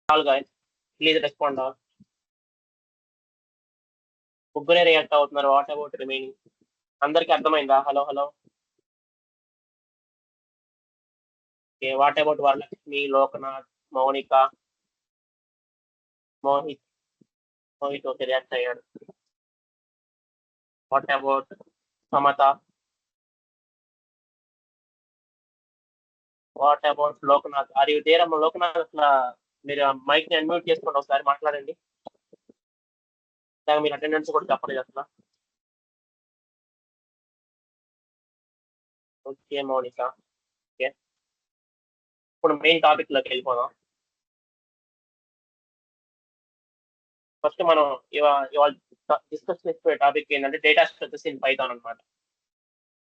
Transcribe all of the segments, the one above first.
All guys, please respond all. ముగ్గురే react అవుతున్నారు. What about remaining? అందరికి అర్థమైందా? Hello hello. Okay, what about Varalakshmi, Loknath, Mounika, Mohit okay react అయ్యాడు. What about Samatha? What about Loknath? Are you there? Loknath అసలు మీరు mic ని అన్మ్యూట్ చేసుకోండి, ఒకసారి మాట్లాడండి. మీరు అటెండెన్స్ కూడా చెప్పలేదు అసలు. Okay Mounika, okay. ఇప్పుడు మెయిన్ టాపిక్ లోకి వెళ్ళిపోదాం. ఫస్ట్ మనం ఇవాళ డిస్కస్ చేసే టాపిక్ ఏంటంటే డేటా స్ట్రక్చర్స్ ఇన్ పైథాన్ అనమాట.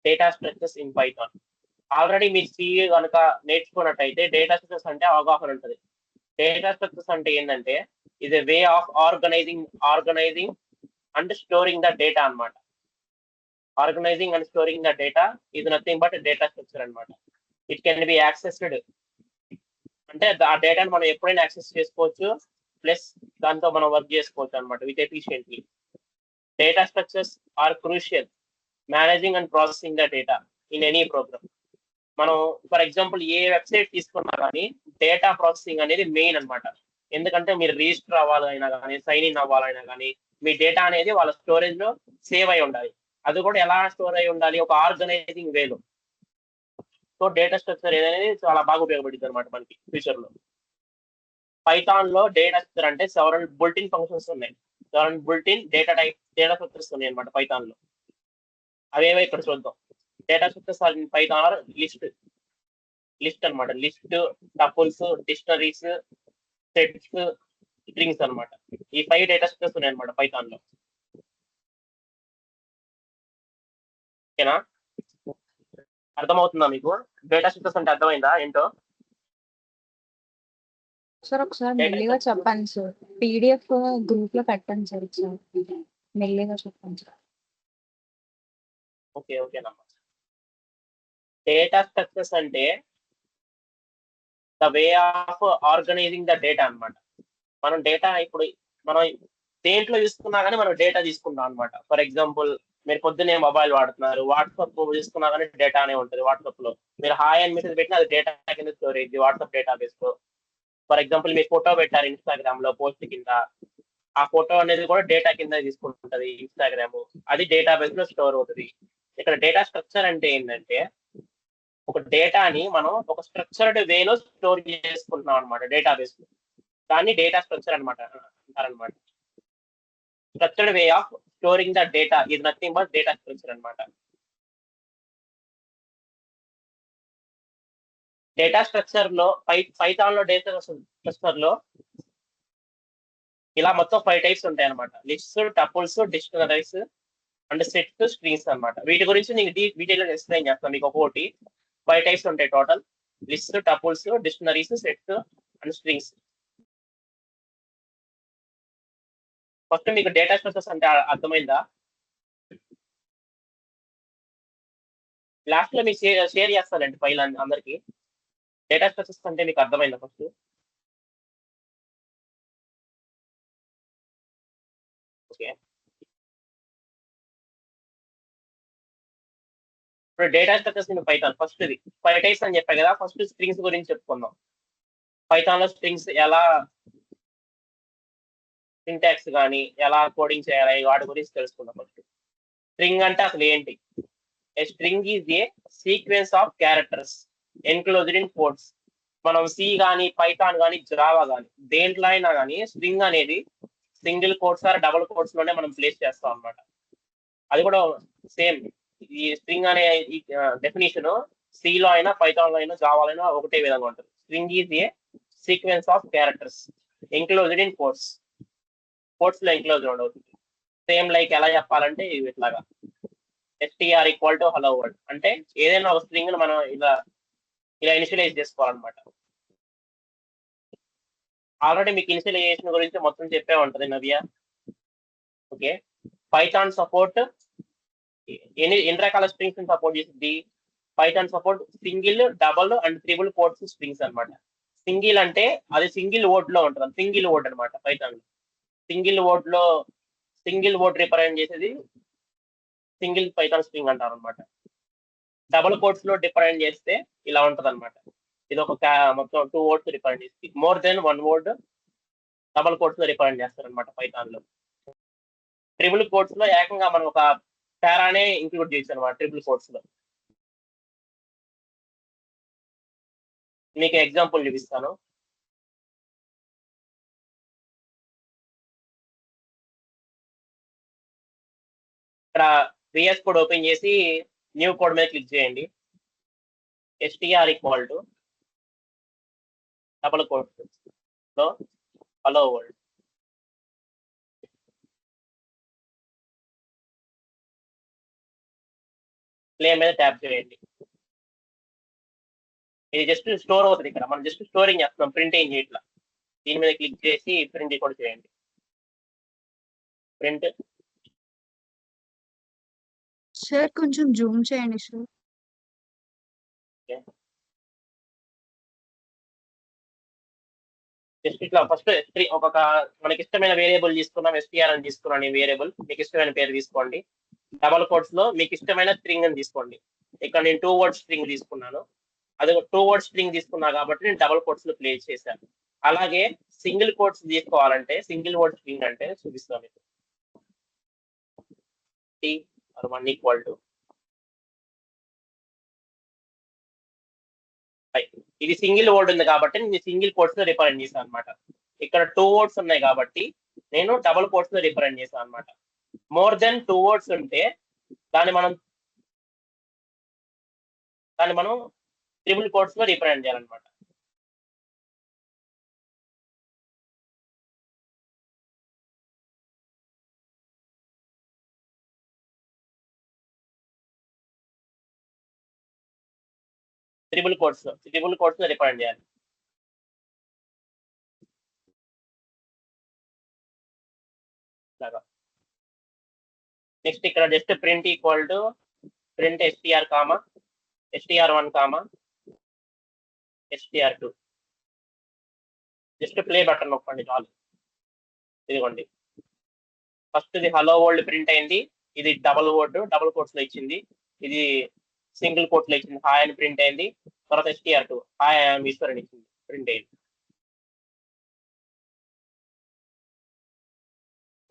Data structures in Python already మీరు సిఈ కనుక నేర్చుకున్నట్టయితే డేటా స్ట్రక్చర్స్ అంటే అవగాహన ఉంటుంది. డేటా స్ట్రక్చర్స్ అంటే ఏంటంటే ఇది way of organising and storing the data అనమాట. Organising and storing the data ఇది నథింగ్ బట్ డేటా స్ట్రక్చర్ అనమాట. ఇట్ కెన్ బి యాక్సెస్డ్ అంటే ఆ డేటాను మనం ఎప్పుడైనా యాక్సెస్ చేసుకోవచ్చు, ప్లస్ దాంతో మనం వర్క్ చేసుకోవచ్చు అనమాట with efficiently. Data structures are crucial managing and processing the data in any program. మనం ఫర్ ఎగ్జాంపుల్ ఏ వెబ్సైట్ తీసుకున్నా కానీ డేటా ప్రాసెసింగ్ అనేది మెయిన్ అనమాట. ఎందుకంటే మీరు రిజిస్టర్ అవ్వాలైనా కానీ, సైన్ ఇన్ అవ్వాలైనా కానీ మీ డేటా అనేది వాళ్ళ స్టోరేజ్ లో సేవ్ అయి ఉండాలి. అది కూడా ఎలా స్టోర్ అయి ఉండాలి? ఒక ఆర్గనైజింగ్ వేలో. సో డేటా స్ట్రక్చర్ అనేది చాలా బాగా ఉపయోగపడుతుంది అనమాట మనకి ఫ్యూచర్ లో. పైథాన్ లో డేటా స్ట్రక్చర్ అంటే సెవరల్ బుల్టిన్ ఫంక్షన్స్ ఉన్నాయి. సెవరల్ బుల్టిన్ డేటా స్ట్రక్చర్స్ ఉన్నాయి అనమాట పైథాన్ లో. అవేవో ఇక్కడ చూద్దాం. Data structures are in Python are list అనమాట. List, tuples, dictionaries, sets, strings అనమాట. ఈ 5 డేటా స్ట్రక్చర్స్ ఉన్నాయి అనమాట పైథాన్ లో. ఓకేనా? అర్థమవుతుందా మీకు? డేటా స్ట్రక్చర్స్ అంటే అర్థమైందా ఏంటో? సార్ ఒకసారి మెల్లిగా చెప్పండి సార్. పీడిఎఫ్ గ్రూప్ లో పెట్టండి సార్ ఒకసారి. మెల్లిగా చెప్పండి సార్. ఓకే ఓకేనమ్మా. డేటా స్ట్రక్చర్స్ అంటే the way of organising the data అనమాట. మనం డేటా ఇప్పుడు మనం దేంట్లో తీసుకున్నా కానీ మనం డేటా తీసుకుంటాం అనమాట. ఫర్ ఎగ్జాంపుల్ మీరు పొద్దున్నే మొబైల్ వాడుతున్నారు, వాట్సాప్ తీసుకున్నా కానీ డేటానే ఉంటుంది. వాట్సాప్ లో మీరు హాయ్ అని మెసేజ్ పెట్టినా అది డేటా కింద స్టోర్ అయ్యింది వాట్సాప్ డేటాబేస్ లో. ఫర్ ఎగ్జాంపుల్ మీరు ఫోటో పెట్టారు ఇన్స్టాగ్రామ్ లో పోస్ట్ కింద, ఆ ఫోటో అనేది కూడా డేటా కింద తీసుకుంటుంది ఇన్స్టాగ్రామ్. అది డేటాబేస్ లో స్టోర్ అవుతుంది. ఇక్కడ డేటా స్ట్రక్చర్ అంటే ఏంటంటే ఒక డేటాని మనం ఒక స్ట్రక్చర్డ్ వేలో స్టోర్ చేసుకుంటున్నాం అనమాట డేటాబేస్ లో. దాన్ని డేటా స్ట్రక్చర్ అనమాట అంటారనమాట. Structured way of storing the data ఇది నథింగ్ బట్ డేటా స్ట్రక్చర్ అనమాట. డేటా స్ట్రక్చర్ లో పైథాన్ లో డేటా స్ట్రక్చర్ లో ఇలా మొత్తం 5 టైప్స్ ఉంటాయి అనమాట. Lists, tuples, dictionaries and sets, strings అనమాట. వీటి గురించి నేను డీటెయిల్ గా ఎక్స్ప్లెయిన్ చేస్తాను మీకు. ఒక్కొక్కటి 5 టైప్స్ ఉంటాయి total. List, tuples, dictionaries, sets and strings. First మీకు డేటా స్ట్రక్చర్స్ అంటే అర్థమైందా? లాస్ట్ లో మీకు షేర్ చేస్తానండి ఫైల్ అందరికి. డేటా స్ట్రక్చర్స్ అంటే మీకు అర్థమైందా ఫస్ట్? ఓకే. ఇప్పుడు data structures in Python first ఇది 5 టైప్స్ అని చెప్పా కదా. ఫస్ట్ స్ట్రింగ్స్ గురించి చెప్పుకుందాం. పైథాన్ లో స్ట్రింగ్స్ ఎలా సింటాక్స్ కానీ ఎలా కోడింగ్ చేయాలి వాటి గురించి తెలుసుకుందాం. ఫస్ట్ స్ట్రింగ్ అంటే అసలు ఏంటి? A string is a sequence of characters enclosed in codes. మనం సి కానీ, పైథాన్ కానీ, జావా కానీ దేంట్లో అయినా కానీ స్ట్రింగ్ అనేది single quotes or double quotes లోనే మనం ప్లేస్ చేస్తాం అనమాట. అది కూడా సేమ్. ఈ స్ట్రింగ్ అనే డెఫినేషన్ సిలో అయినా, పైథాన్ లో అయినా, జావాలో అయినా ఒకటే విధంగా ఉంటుంది. String is a sequence of characters enclosed in codes. Codes లో ఎన్క్లోజ్ అవుతుంది. సేమ్ లైక్ ఎలా చెప్పాలంటే ఇట్లాగా STR equal to hello word అంటే ఏదైనా ఒక స్ట్రింగ్ మనం ఇలా ఇనిషియలైజ్ చేసుకోవాలన్నమాట. ఆల్రెడీ మీకు ఇనిషియలైజేషన్ గురించి మొత్తం చెప్పే ఉంటుంది నవ్య. ఓకే. పైథాన్ సపోర్ట్ ఎన్ని రకాల స్ట్రింగ్స్ సపోర్ట్ చేస్తుంది? Python support single, double and triple quotes strings అనమాట. సింగిల్ అంటే అది సింగిల్ వర్డ్ లో ఉంటుంది, సింగిల్ వర్డ్ అనమాట పైథాన్. సింగిల్ వర్డ్ రిప్రజెంట్ చేసేది సింగిల్ పైథాన్ స్ట్రింగ్ అంటారు అనమాట. డబుల్ కోట్స్ లో రిప్రజెంట్ చేస్తే ఇలా ఉంటది అనమాట. ఇది ఒక మొత్తం 2 వర్డ్స్ రిప్రజెంట్ చేసి more than 1 word double quotes లో రిప్రజెంట్ చేస్తారు అనమాట పైథాన్ లో. ట్రిపుల్ కోట్స్ లో ఏకంగా మనం ఒక పారానే ఇంక్లూడ్ చేయొచ్చు అనమాట ట్రిపుల్ కోట్స్ లో. మీకు ఎగ్జాంపుల్ చూపిస్తాను. ఇక్కడ విఎస్ కోడ్ ఓపెన్ చేసి న్యూ కోడ్ మీద క్లిక్ చేయండి. STR equal to double quotes లో హలో వరల్డ్. ప్లే మీద ట్యాప్ చేయండి. ఇది జస్ట్ స్టోర్ అవుతుంది. ఇక్కడ మనం జస్ట్ స్టోరింగ్ చేస్తున్నాం, ప్రింట్ ఏం చేయట్లా. దీని మీద క్లిక్ చేసి ప్రింట్ కూడా చేయండి. ప్రింట్ సార్ కొంచెం జూమ్ చేయండి సార్. జస్ట్ ఇట్లా ఫస్ట్ ఒక మనకి ఇష్టమైన వేరియబుల్ తీసుకున్నాం, ఎస్టీఆర్ అని తీసుకున్నాను ఈ వేరియబుల్. మీకు ఇష్టమైన పేరు తీసుకోండి. డబల్ కోట్స్ లో మీకు ఇష్టమైన స్ట్రింగ్ అని తీసుకోండి. ఇక్కడ నేను 2 వర్డ్ స్ట్రింగ్ తీసుకున్నాను. అది 2 వర్డ్ స్ట్రింగ్ తీసుకున్నా కాబట్టి నేను డబల్ కోట్స్ లో ప్లే చేశాను. అలాగే సింగిల్ కోట్స్ తీసుకోవాలంటే సింగిల్ వర్డ్ స్ట్రింగ్ అంటే చూపిస్తాను మీకు. టీ ఆర్ 1 ఈక్వల్ టు ఇది సింగిల్ వర్డ్ ఉంది కాబట్టి నేను సింగిల్ కోట్స్ లో రిప్రజెంట్ చేశాను అనమాట. ఇక్కడ 2 వర్డ్స్ ఉన్నాయి కాబట్టి నేను డబుల్ కోట్స్ లో రిప్రజెంట్ చేశాను అనమాట. మోర్ దెన్ 2 వర్డ్స్ ఉంటే దాన్ని మనం ట్రిపుల్ కోట్స్ లో రిప్రజెంట్ చేయాలన్నమాట. ట్రిపుల్ కోట్స్ లో రిప్రజెంట్ చేయాలి. నెక్స్ట్ ఇక్కడ just print equal to print STR comma STR1 comma STR2. Just play button నొక్కండి చాలు. ఇదిగోండి, ఫస్ట్ ఇది హలో వరల్డ్ ప్రింట్ అయింది. ఇది డబుల్ కోట్స్ లో ఇచ్చింది. ఇది సింగిల్ కోట్స్ లో ఇచ్చింది, హాయ్ అని ప్రింట్ అయింది. తర్వాత STR2 హాయ్ ఐఎమ్ ఈశ్వర్ అని ఇచ్చింది, ప్రింట్ అయింది.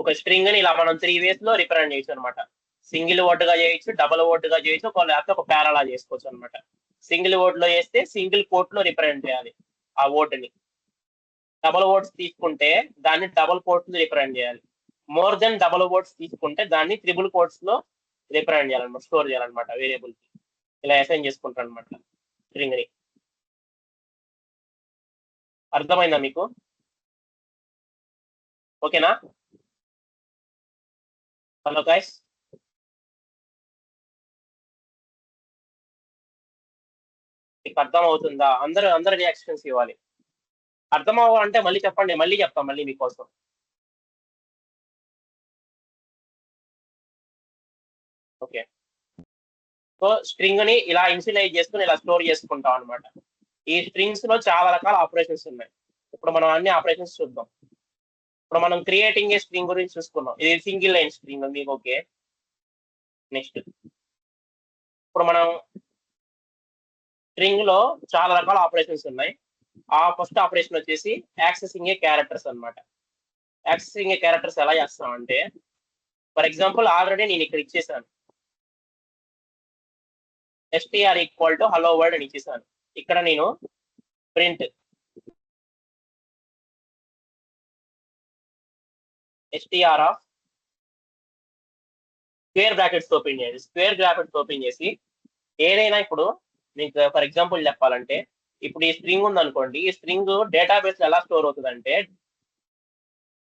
ఒక స్ట్రింగ్ ని ఇలా మనం 3 వేస్ లో రిప్రజెంట్ చేయొచ్చు అనమాట. సింగిల్ వర్డ్ గా చేయొచ్చు, డబుల్ వర్డ్ గా చేయొచ్చు, లేకపోతే ఒక పేరాలా చేసుకోవచ్చు అనమాట. సింగిల్ వర్డ్ లో చేస్తే సింగిల్ కోట్ లో రిప్రజెంట్ చేయాలి ఆ వర్డ్ ని. డబుల్ వర్డ్స్ తీసుకుంటే దాన్ని డబుల్ కోట్స్ లో రిప్రజెంట్ చేయాలి. మోర్ దెన్ డబుల్ వర్డ్స్ తీసుకుంటే దాన్ని ట్రిపుల్ కోట్స్ లో రిప్రజెంట్ చేయాలన్నమాట, స్టోర్ చేయాలన్నమాట వేరియబుల్. ఇలా అసైన్ చేసుకుంటారు అనమాట స్ట్రింగ్ ని. అర్థమైందా మీకు? ఓకేనా? హలో గైస్, మీకు అర్థం అవుతుందా? అందరు రియాక్షన్స్ ఇవ్వాలి. అర్థం అవ్వాలంటే మళ్ళీ చెప్పండి, మళ్ళీ చెప్తాం మళ్ళీ మీకోసం. ఓకే, సో స్ట్రింగ్ ని ఇలా ఇన్సిలైజ్ చేసుకుని ఇలా స్టోర్ చేసుకుంటాం అనమాట. ఈ స్ట్రింగ్స్ లో చాలా రకాల ఆపరేషన్స్ ఉన్నాయి. ఇప్పుడు మనం అన్ని ఆపరేషన్స్ చూద్దాం. ఇప్పుడు మనం క్రియేటింగ్ ఏ స్ట్రింగ్ గురించి చూసుకున్నాం. ఇది సింగిల్ లైన్ స్ట్రింగ్ మీకు. ఓకే, నెక్స్ట్ ఇప్పుడు మనం స్ట్రింగ్ లో చాలా రకాల ఆపరేషన్స్ ఉన్నాయి. ఆ ఫస్ట్ ఆపరేషన్ వచ్చేసి యాక్సెసింగ్ ఏ క్యారెక్టర్స్ అనమాట. యాక్సెసింగ్ ఏ క్యారెక్టర్స్ ఎలా చేస్తాం అంటే, ఫర్ ఎగ్జాంపుల్ ఆల్రెడీ నేను ఇక్కడ ఇచ్చేసాను STR equal to hello world అని ఇచ్చేసాను. ఇక్కడ నేను print STR of square brackets open చేయండి. స్క్వేర్ బ్రాకెట్స్ ఓపెన్ చేసి ఏదైనా ఇప్పుడు మీకు ఫర్ ఎగ్జాంపుల్ చెప్పాలంటే, ఇప్పుడు ఈ స్ట్రింగ్ ఉంది అనుకోండి. ఈ స్ట్రింగ్ డేటాబేస్ ఎలా స్టోర్ అవుతుంది అంటే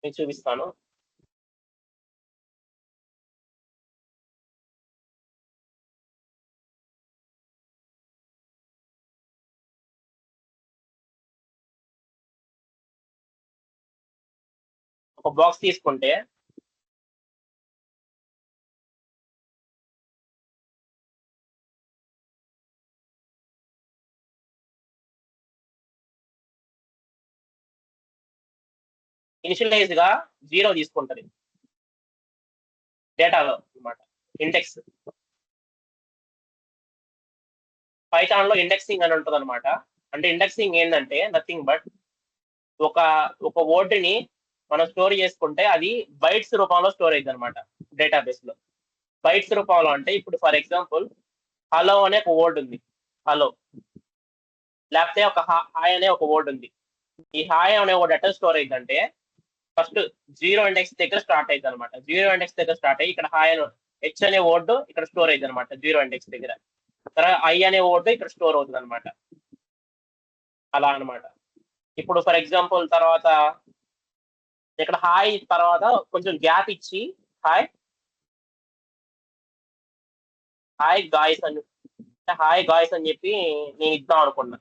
మీకు చూపిస్తాను. ఒక బాక్స్ తీసుకుంటే ఇనిషియలైజ్ గా 0 తీసుకుంటది డేటాలో అన్నమాట. ఇండెక్స్ పైథాన్ లో ఇండెక్సింగ్ అని ఉంటుంది అనమాట. అంటే ఇండెక్సింగ్ ఏంటంటే నథింగ్ బట్ ఒక ఒక వర్డ్ ని మనం స్టోర్ చేసుకుంటే అది బైట్స్ రూపంలో స్టోర్ అయింది అనమాట డేటాబేస్ లో. బైట్స్ రూపంలో అంటే ఇప్పుడు ఫర్ ఎగ్జాంపుల్ హలో అనే ఒక వర్డ్ ఉంది, హలో, లేకపోతే ఒక హాయ్ అనే ఒక వర్డ్ ఉంది. ఈ హాయ్ అనే వర్డ్ ఎట్లా స్టోర్ అయిందంటే ఫస్ట్ 0 ఇండెక్స్ దగ్గర స్టార్ట్ అయింది అనమాట. 0 ఇండెక్స్ దగ్గర స్టార్ట్ అయ్యి ఇక్కడ హాయ్ హెచ్ అనే వర్డ్ ఇక్కడ స్టోర్ అయింది అనమాట 0 ఇండెక్స్ దగ్గర. తర్వాత ఐ అనే వర్డ్ ఇక్కడ స్టోర్ అవుతుంది అనమాట. అలా అన్నమాట. ఇప్పుడు ఫర్ ఎగ్జాంపుల్ తర్వాత ఇక్కడ హాయ్ తర్వాత కొంచెం గ్యాప్ ఇచ్చి హాయ్ హాయ్ గాయస్ అని హాయ్ గాయస్ అని చెప్పి నేను ఇద్దాం అనుకున్నా.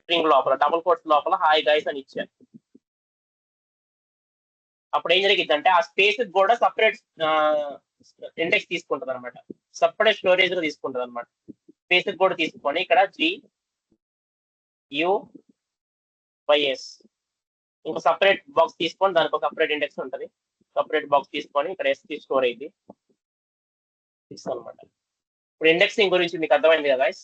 స్ట్రింగ్ లోపల డబుల్ కోట్స్ లోపల హాయ్ గాయస్ అని ఇచ్చాను. అప్పుడు ఏం జరిగిందంటే ఆ స్పేస్ కూడా సపరేట్ ఇండెక్స్ తీసుకుంటది అనమాట. సపరేట్ స్టోరేజ్ గా తీసుకుంటది అనమాట. స్పేస్ కూడా తీసుకొని ఇక్కడ GUYS ఇంకో సపరేట్ బాక్స్ తీసుకొని దానికి ఒక సపరేట్ ఇండెక్స్ ఉంటుంది. సపరేట్ బాక్స్ తీసుకొని ఇక్కడ ఎస్కి స్టోర్ అయింది అనమాట. ఇప్పుడు ఇండెక్సింగ్ గురించి మీకు అర్థమైంది కదా guys?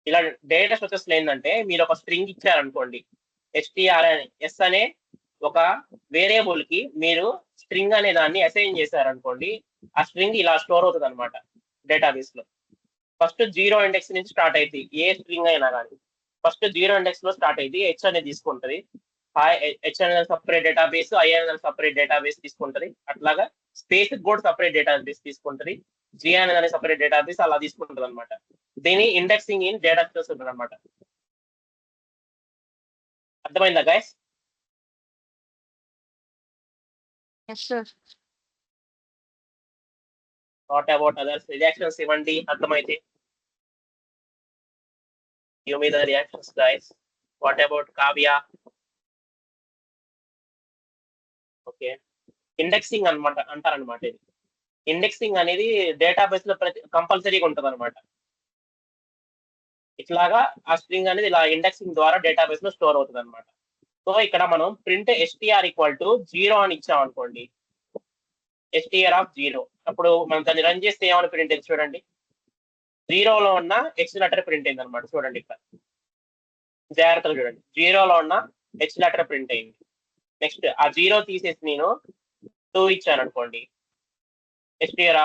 ఇలా డేటా స్ట్రక్చర్స్ ఏంటంటే మీరు ఒక స్ట్రింగ్ ఇచ్చారనుకోండి, ఎస్ అనే ఒక వేరియబుల్ కి మీరు స్ట్రింగ్ అనే దాన్ని అసైన్ చేశారనుకోండి, ఆ స్ట్రింగ్ ఇలా స్టోర్ అవుతుంది అనమాట డేటాబేస్ లో. ఫస్ట్ 0 ఇండెక్స్ నుంచి స్టార్ట్ అయింది ఏ స్ట్రింగ్ అయినా కానీ. ఫస్ట్ 0 ఇండెక్స్ లో స్టార్ట్ అయింది, హెచ్ అనేది తీసుకుంటది. హెచ్ అనేది సపరేట్ డేటాబేస్, ఐ అనేది సపరేట్ డేటాబేస్ తీసుకుంటది. అట్లాగా స్పేస్ కూడా సపరేట్ డేటాబేస్ తీసుకుంటది. జి అనేది సపరేట్ డేటాబేస్ అలా తీసుకుంటది అనమాట. దీని ఇండెక్సింగ్ ఇన్ డేటా స్ట్రక్చర్స్ ఉంటుంది అనమాట. అర్థమైందా guys? Yes sir. What about others? Reactions ఇవ్వండి అర్థమైతే. Give me the reactions guys. What about Kavya? Okay, indexing అనమాట అంటారనమాట. ఇది ఇండెక్సింగ్ అనేది డేటాబేస్ లో కంపల్సరీగా ఉంటుంది అనమాట. ఇట్లాగా ఆ స్ట్రింగ్ అనేది ఇలా ఇండెక్సింగ్ ద్వారా డేటాబేస్ లో స్టోర్ అవుతుంది అనమాట. సో ఇక్కడ మనం ప్రింట్ STR = 0 అని ఇచ్చాం అనుకోండి, STR అప్పుడు మనం దాన్ని రన్ చేస్తే ఏమని ప్రింట్ అయింది చూడండి. 0లో ఉన్న H లెటర్ ప్రింట్ అయింది అనమాట. చూడండి ఇక్కడ జాగ్రత్తగా చూడండి, 0లో ఉన్న H లెటర్ ప్రింట్ అయింది. నెక్స్ట్ ఆ 0 తీసేసి నేను 2 ఇచ్చాను అనుకోండి, STR.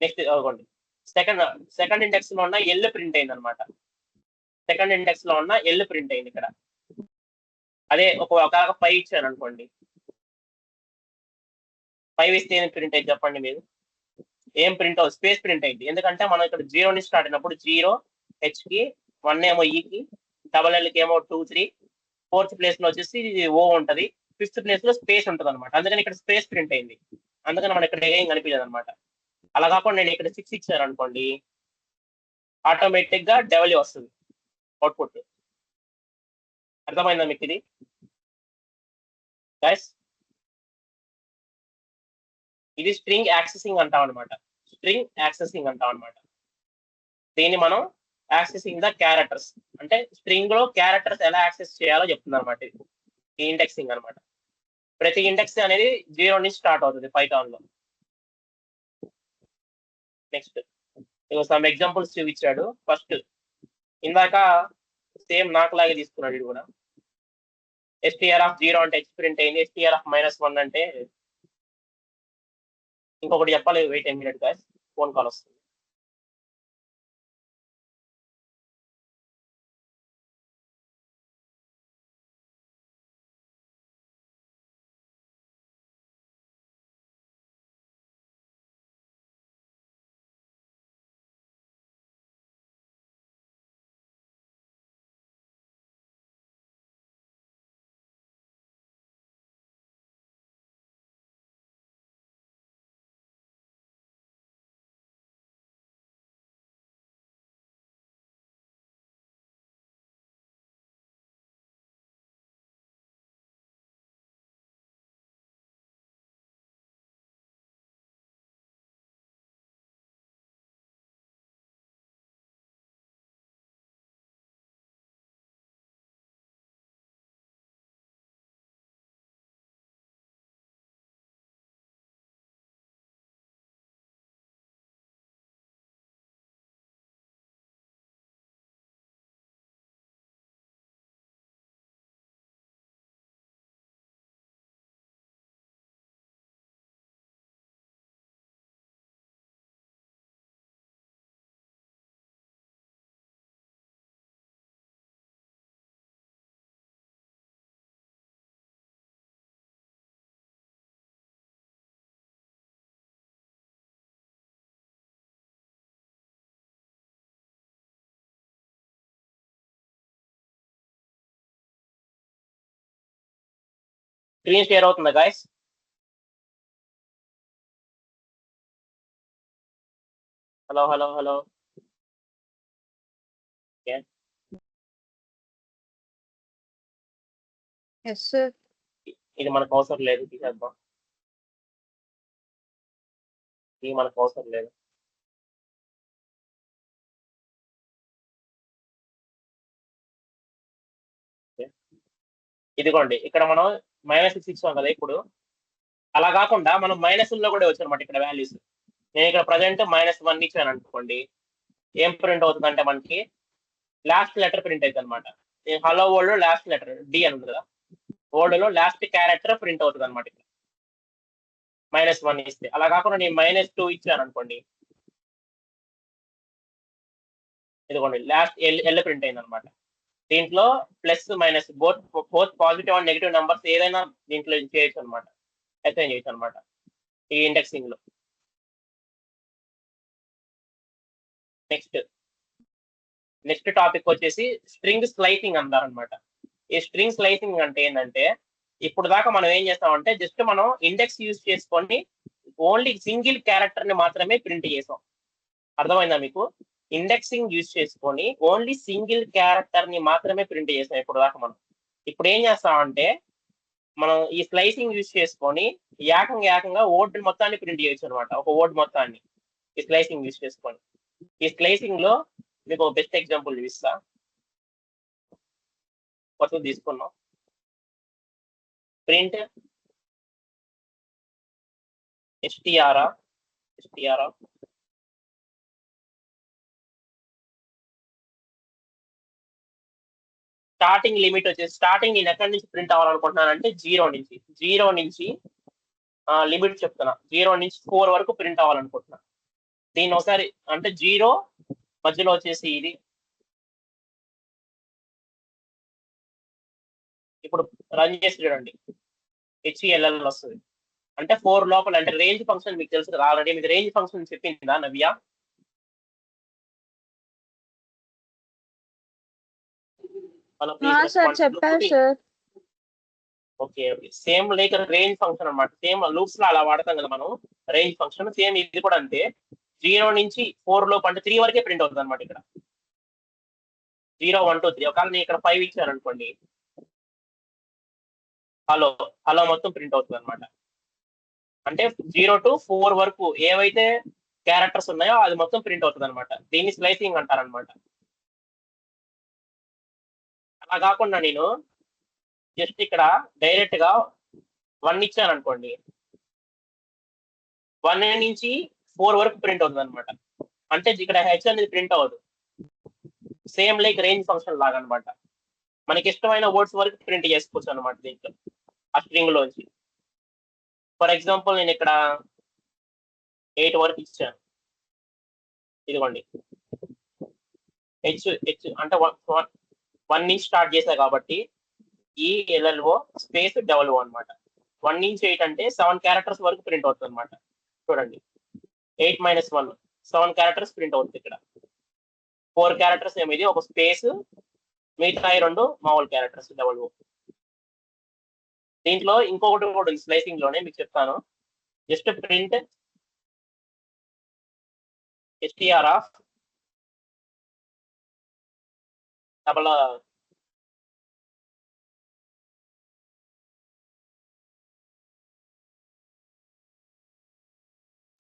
నెక్స్ట్ అనుకోండి సెకండ్ ఇండెక్స్ లో ఉన్న ఎల్ ప్రింట్ అయింది అనమాట. సెకండ్ ఇండెక్స్ లో ఉన్న ఎల్ ప్రింట్ అయింది ఇక్కడ. అదే ఒక 5 ఇచ్చాను అనుకోండి, 5 ఇస్తే ఏం ప్రింట్ అయింది చెప్పండి మీరు? ఏం ప్రింట్ అవుతుంది? స్పేస్ ప్రింట్ అయింది. ఎందుకంటే మనం ఇక్కడ 0 నుంచి స్టార్ట్ అయినప్పుడు 0 హెచ్ కి, 1 ఏమో ఈకి, డబల్ ఎల్ కి ఏమో 2 3, 4th ప్లేస్ లో వచ్చేసి ఓ ఉంటది, 5th ప్లేస్ లో స్పేస్ ఉంటుంది అనమాట. అందుకని ఇక్కడ స్పేస్ ప్రింట్ అయింది. అందుకని మనం ఇక్కడ ఏం కనిపించదు అనమాట. అలా కాకుండా నేను ఇక్కడ 6 ఇచ్చాను అనుకోండి, ఆటోమేటిక్ గా డెవలీ వస్తుంది అవుట్పుట్. అర్థమైందా మీకు ఇది గైస్? ఇది స్ట్రింగ్ యాక్సెసింగ్ అంటాం అనమాట. స్ట్రింగ్ యాక్సెసింగ్ అంటాం అనమాట. దీన్ని మనం యాక్సెసింగ్ ద క్యారెక్టర్స్ అంటే స్ట్రింగ్ లో క్యారెక్టర్స్ ఎలా యాక్సెస్ చేయాలో చెప్తుంది అనమాట. ఈ ఇండెక్సింగ్ అనమాట. ప్రతి ఇండెక్స్ అనేది 0 నుంచి స్టార్ట్ అవుతుంది పైథాన్ లో. నెక్స్ట్ సమ్ ఎగ్జాంపుల్స్ చూపించాడు. ఫస్ట్ ఇందాక సేమ్ నాకు లాగే తీసుకున్నాడు ఇది కూడా. STR అంటే H ప్రింట్ అయింది, STR-1 అంటే ఇంకొకటి చెప్పాలి. Wait a minute guys, phone call వస్తుంది. స్క్రీన్ షేర్ అవుతుందా guys? Hello hello hello. Yes sir. ఇది మనకు అవసరం లేదు, తీసేద్దాం. ఇది మనకు అవసరం లేదు. ఇదిగోండి ఇక్కడ మనం -6 ఇచ్చాం కదా ఇప్పుడు. అలా కాకుండా మనం మైనస్లో కూడా వచ్చానమాట ఇక్కడ వాల్యూస్. నేను ఇక్కడ ప్రజెంట్ -1 ఇచ్చాను అనుకోండి, ఏం ప్రింట్ అవుతుంది అంటే మనకి లాస్ట్ లెటర్ ప్రింట్ అవుతుంది అనమాట. Hello world last letter D అని ఉంది కదా, వరల్డ్ లో లాస్ట్ క్యారెక్టర్ ప్రింట్ అవుతుంది అనమాట. -1 ఇస్తే. అలా కాకుండా నేను -2 ఇచ్చాను అనుకోండి, ఇదిగోండి లాస్ట్ ఎల్ ప్రింట్ అయింది అనమాట. దీంట్లో plus minus both positive and negative numbers ఏదైనా దీంట్లో చేయొచ్చు అనమాట, అసైన్ చేయొచ్చు అనమాట ఈ ఇండెక్సింగ్ లో. నెక్స్ట్ టాపిక్ వచ్చేసి స్ట్రింగ్ స్లైసింగ్ అంటారు అనమాట. ఈ స్ట్రింగ్ స్లైసింగ్ అంటే ఏంటంటే, ఇప్పుడు దాకా మనం ఏం చేస్తామంటే జస్ట్ మనం ఇండెక్స్ యూజ్ చేసుకొని ఓన్లీ సింగిల్ క్యారెక్టర్ ని మాత్రమే ప్రింట్ చేసాం. అర్థమైందా మీకు? ఇండెక్సింగ్ యూజ్ చేసుకొని ఓన్లీ సింగిల్ క్యారెక్టర్ ని మాత్రమే ప్రింట్ చేసాం ఇప్పుడు దాకా మనం. ఇప్పుడు ఏం చేస్తామంటే మనం ఈ స్లైసింగ్ యూజ్ చేసుకొని ఏకంగా వర్డ్ మొత్తాన్ని ప్రింట్ చేయొచ్చు అనమాట, ఒక వర్డ్ మొత్తాన్ని ఈ స్లైసింగ్ యూజ్ చేసుకొని. ఈ స్లైసింగ్ లో మీకు ఒక బెస్ట్ ఎగ్జాంపుల్ చూపిస్తా. కొత్తది తీసుకున్నాం, ప్రింట్ str స్టార్టింగ్ లిమిట్ వచ్చేసి, స్టార్టింగ్ నేను ఎక్కడి నుంచి ప్రింట్ అవ్వాలనుకుంటున్నానంటే జీరో నుంచి లిమిట్ చెప్తున్నా, 0 నుంచి 4 వరకు ప్రింట్ అవ్వాలనుకుంటున్నా. దీన్ని ఒకసారి అంటే 0 మధ్యలో వచ్చేసి ఇది, ఇప్పుడు రన్ చేసి చూడండి, HELL వస్తుంది. అంటే 4 లోపల, అంటే రేంజ్ ఫంక్షన్ మీకు తెలుసు కదా ఆల్రెడీ. మీకు రేంజ్ ఫంక్షన్ చెప్పిందా నవ్య? సార్ చెప్పారు sir. Okay okay, same like range function అనమాట. సేమ్ లూప్స్ లో అలా వాడతాం కదా మనం రేంజ్ ఫంక్షన్, సేమ్ ఇది కూడా అంతే. 0 నుంచి 4 లోపు అంటే 3 వరకే ప్రింట్ అవుతుంది అనమాట. ఇక్కడ 0 1 2 3. ఒకవేళ నేను ఇక్కడ 5 ఇచ్చాను అనుకోండి, హలో మొత్తం ప్రింట్ అవుతుంది అనమాట. అంటే 0 to 4 వరకు ఏవైతే క్యారెక్టర్స్ ఉన్నాయో అది మొత్తం ప్రింట్ అవుతుంది అనమాట. దీన్ని స్లైసింగ్ అంటారనమాట. అలా కాకుండా నేను జస్ట్ ఇక్కడ డైరెక్ట్ గా 1 ఇచ్చాను అనుకోండి, 1 నుంచి 4 వరకు ప్రింట్ అవుతుంది అనమాట. అంటే ఇక్కడ హెచ్ అనేది ప్రింట్ అవ్వదు. సేమ్ లైక్ రేంజ్ ఫంక్షన్ లాగా అనమాట. మనకి ఇష్టమైన వర్డ్స్ వరకు ప్రింట్ చేసుకోవచ్చు అనమాట దీంట్లో, ఆ స్ట్రింగ్ లోంచి. ఫర్ ఎగ్జాంపుల్ నేను ఇక్కడ 8 వరకు ఇచ్చాను, ఇదిగోండి హెచ్ అంటే 1 నుంచి స్టార్ట్ చేశా కాబట్టి ELLO స్పేస్ డబల్ అనమాట. 1 నుంచి 8 అంటే 7 క్యారెక్టర్స్ వరకు ప్రింట్ అవుతుంది అనమాట. చూడండి 8 - 1 7 క్యారెక్టర్స్ ప్రింట్ అవుతుంది. ఇక్కడ 4 క్యారెక్టర్స్ ఏమిది, ఒక స్పేస్, మిగతా 2 మామూలు క్యారెక్టర్స్ డబల్. దీంట్లో ఇంకొకటి కూడా ఉంది స్లైసింగ్ లోనే, మీకు చెప్తాను. Just print str double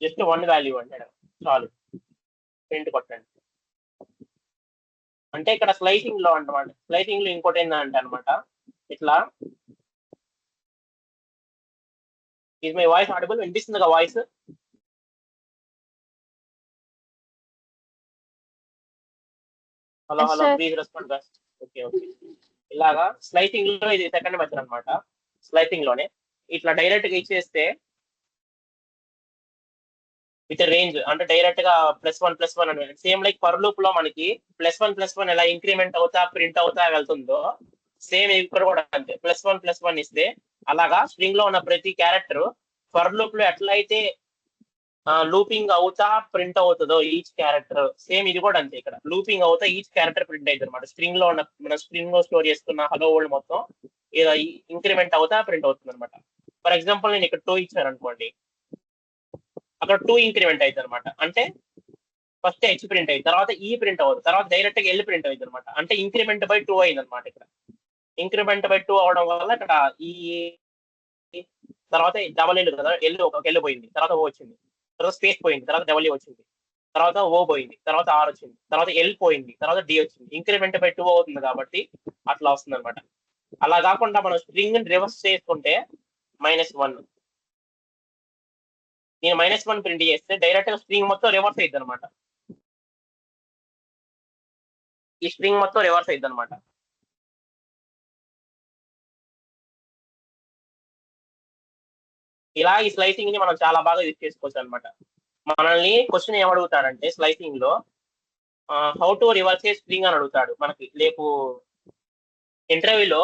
just 1 value అంటాడు చాలు, ప్రింట్ కొట్టండి. అంటే ఇక్కడ స్లైసింగ్ లో అనమాట. స్లైసింగ్ లో ఇంకోటి ఏంటంటే అనమాట, ఇట్లా ఇది మై వాయిస్ ఆడిబుల్, వినిపిస్తుందిగా voice? Hello please respond guys. Okay okay, ఇలాగా స్లైసింగ్ లో ఇది సెకండ్ మెథడ్ అనమాట. స్లైసింగ్ లోనే ఇట్లా డైరెక్ట్ గా ఇచ్చేస్తే విత్ రేంజ్, అంటే డైరెక్ట్ గా +1 అని, సేమ్ లైక్ ఫర్ లూప్ లో మనకి +1 ఎలా ఇంక్రిమెంట్ అవుతా ప్రింట్ అవుతా వెళ్తుందో, సేమ్ ఇక్కడ కూడా అంతే. +1 ఇస్తే అలాగా స్ట్రింగ్ లో ఉన్న ప్రతి క్యారెక్టర్ ఫర్ లూప్ లో ఎట్లయితే లూపింగ్ అవుతా ప్రింట్ అవుతుందో ఈచ్ క్యారెక్టర్, సేమ్ ఇది కూడా అంతే. ఇక్కడ లూపింగ్ అవుతా ఈచ్ క్యారెక్టర్ ప్రింట్ అవుతుంది అనమాట. స్ట్రింగ్ లో ఉన్న, మన స్ట్రింగ్ లో స్టోర్ చేసుకున్న హలో వరల్డ్ మొత్తం ఇలా ఇంక్రిమెంట్ అవుతా ప్రింట్ అవుతుంది అనమాట. ఫర్ ఎగ్జాంపుల్ నేను ఇక్కడ 2 ఇచ్చాను అనుకోండి, అక్కడ 2 ఇంక్రిమెంట్ అవుతుంది అనమాట. అంటే ఫస్ట్ హెచ్ ప్రింట్ అయింది, తర్వాత ఈ ప్రింట్ అవ్వదు, తర్వాత డైరెక్ట్ గా ఎల్ ప్రింట్ అయింది అనమాట. అంటే ఇంక్రిమెంట్ బై 2 అయింది అనమాట. ఇక్కడ ఇంక్రిమెంట్ బై 2 అవడం వల్ల ఇక్కడ ఈ తర్వాత డబల్ ఎల్ కదా, ఎల్ ఒక ఎల్ పోయింది, తర్వాత ఓ వచ్చింది, తర్వాత స్పేస్ పోయింది, తర్వాత డబల్ ఏ వచ్చింది, తర్వాత ఓ పోయింది, తర్వాత ఆర్ వచ్చింది, తర్వాత ఎల్ పోయింది, తర్వాత డి వచ్చింది. ఇంక్రిమెంట్ బై 2 అవుతుంది కాబట్టి అట్లా వస్తుంది అనమాట. అలా కాకుండా మనం స్ట్రింగ్ రివర్స్ చేసుకుంటే -1, నేను -1 ప్రింట్ చేస్తే డైరెక్ట్ గా స్ట్రింగ్ మొత్తం రివర్స్ అయింది అనమాట. ఈ స్ట్రింగ్ మొత్తం రివర్స్ అయింది అనమాట. ఇలా ఈ స్లైసింగ్ ని మనం చాలా బాగా యూజ్ చేసుకోవచ్చు అనమాట. మనల్ని క్వశ్చన్ ఏమడుగుతాడంటే స్లైసింగ్ లో how to reverse a string అని అడుగుతాడు మనకి. రేపు ఇంటర్వ్యూలో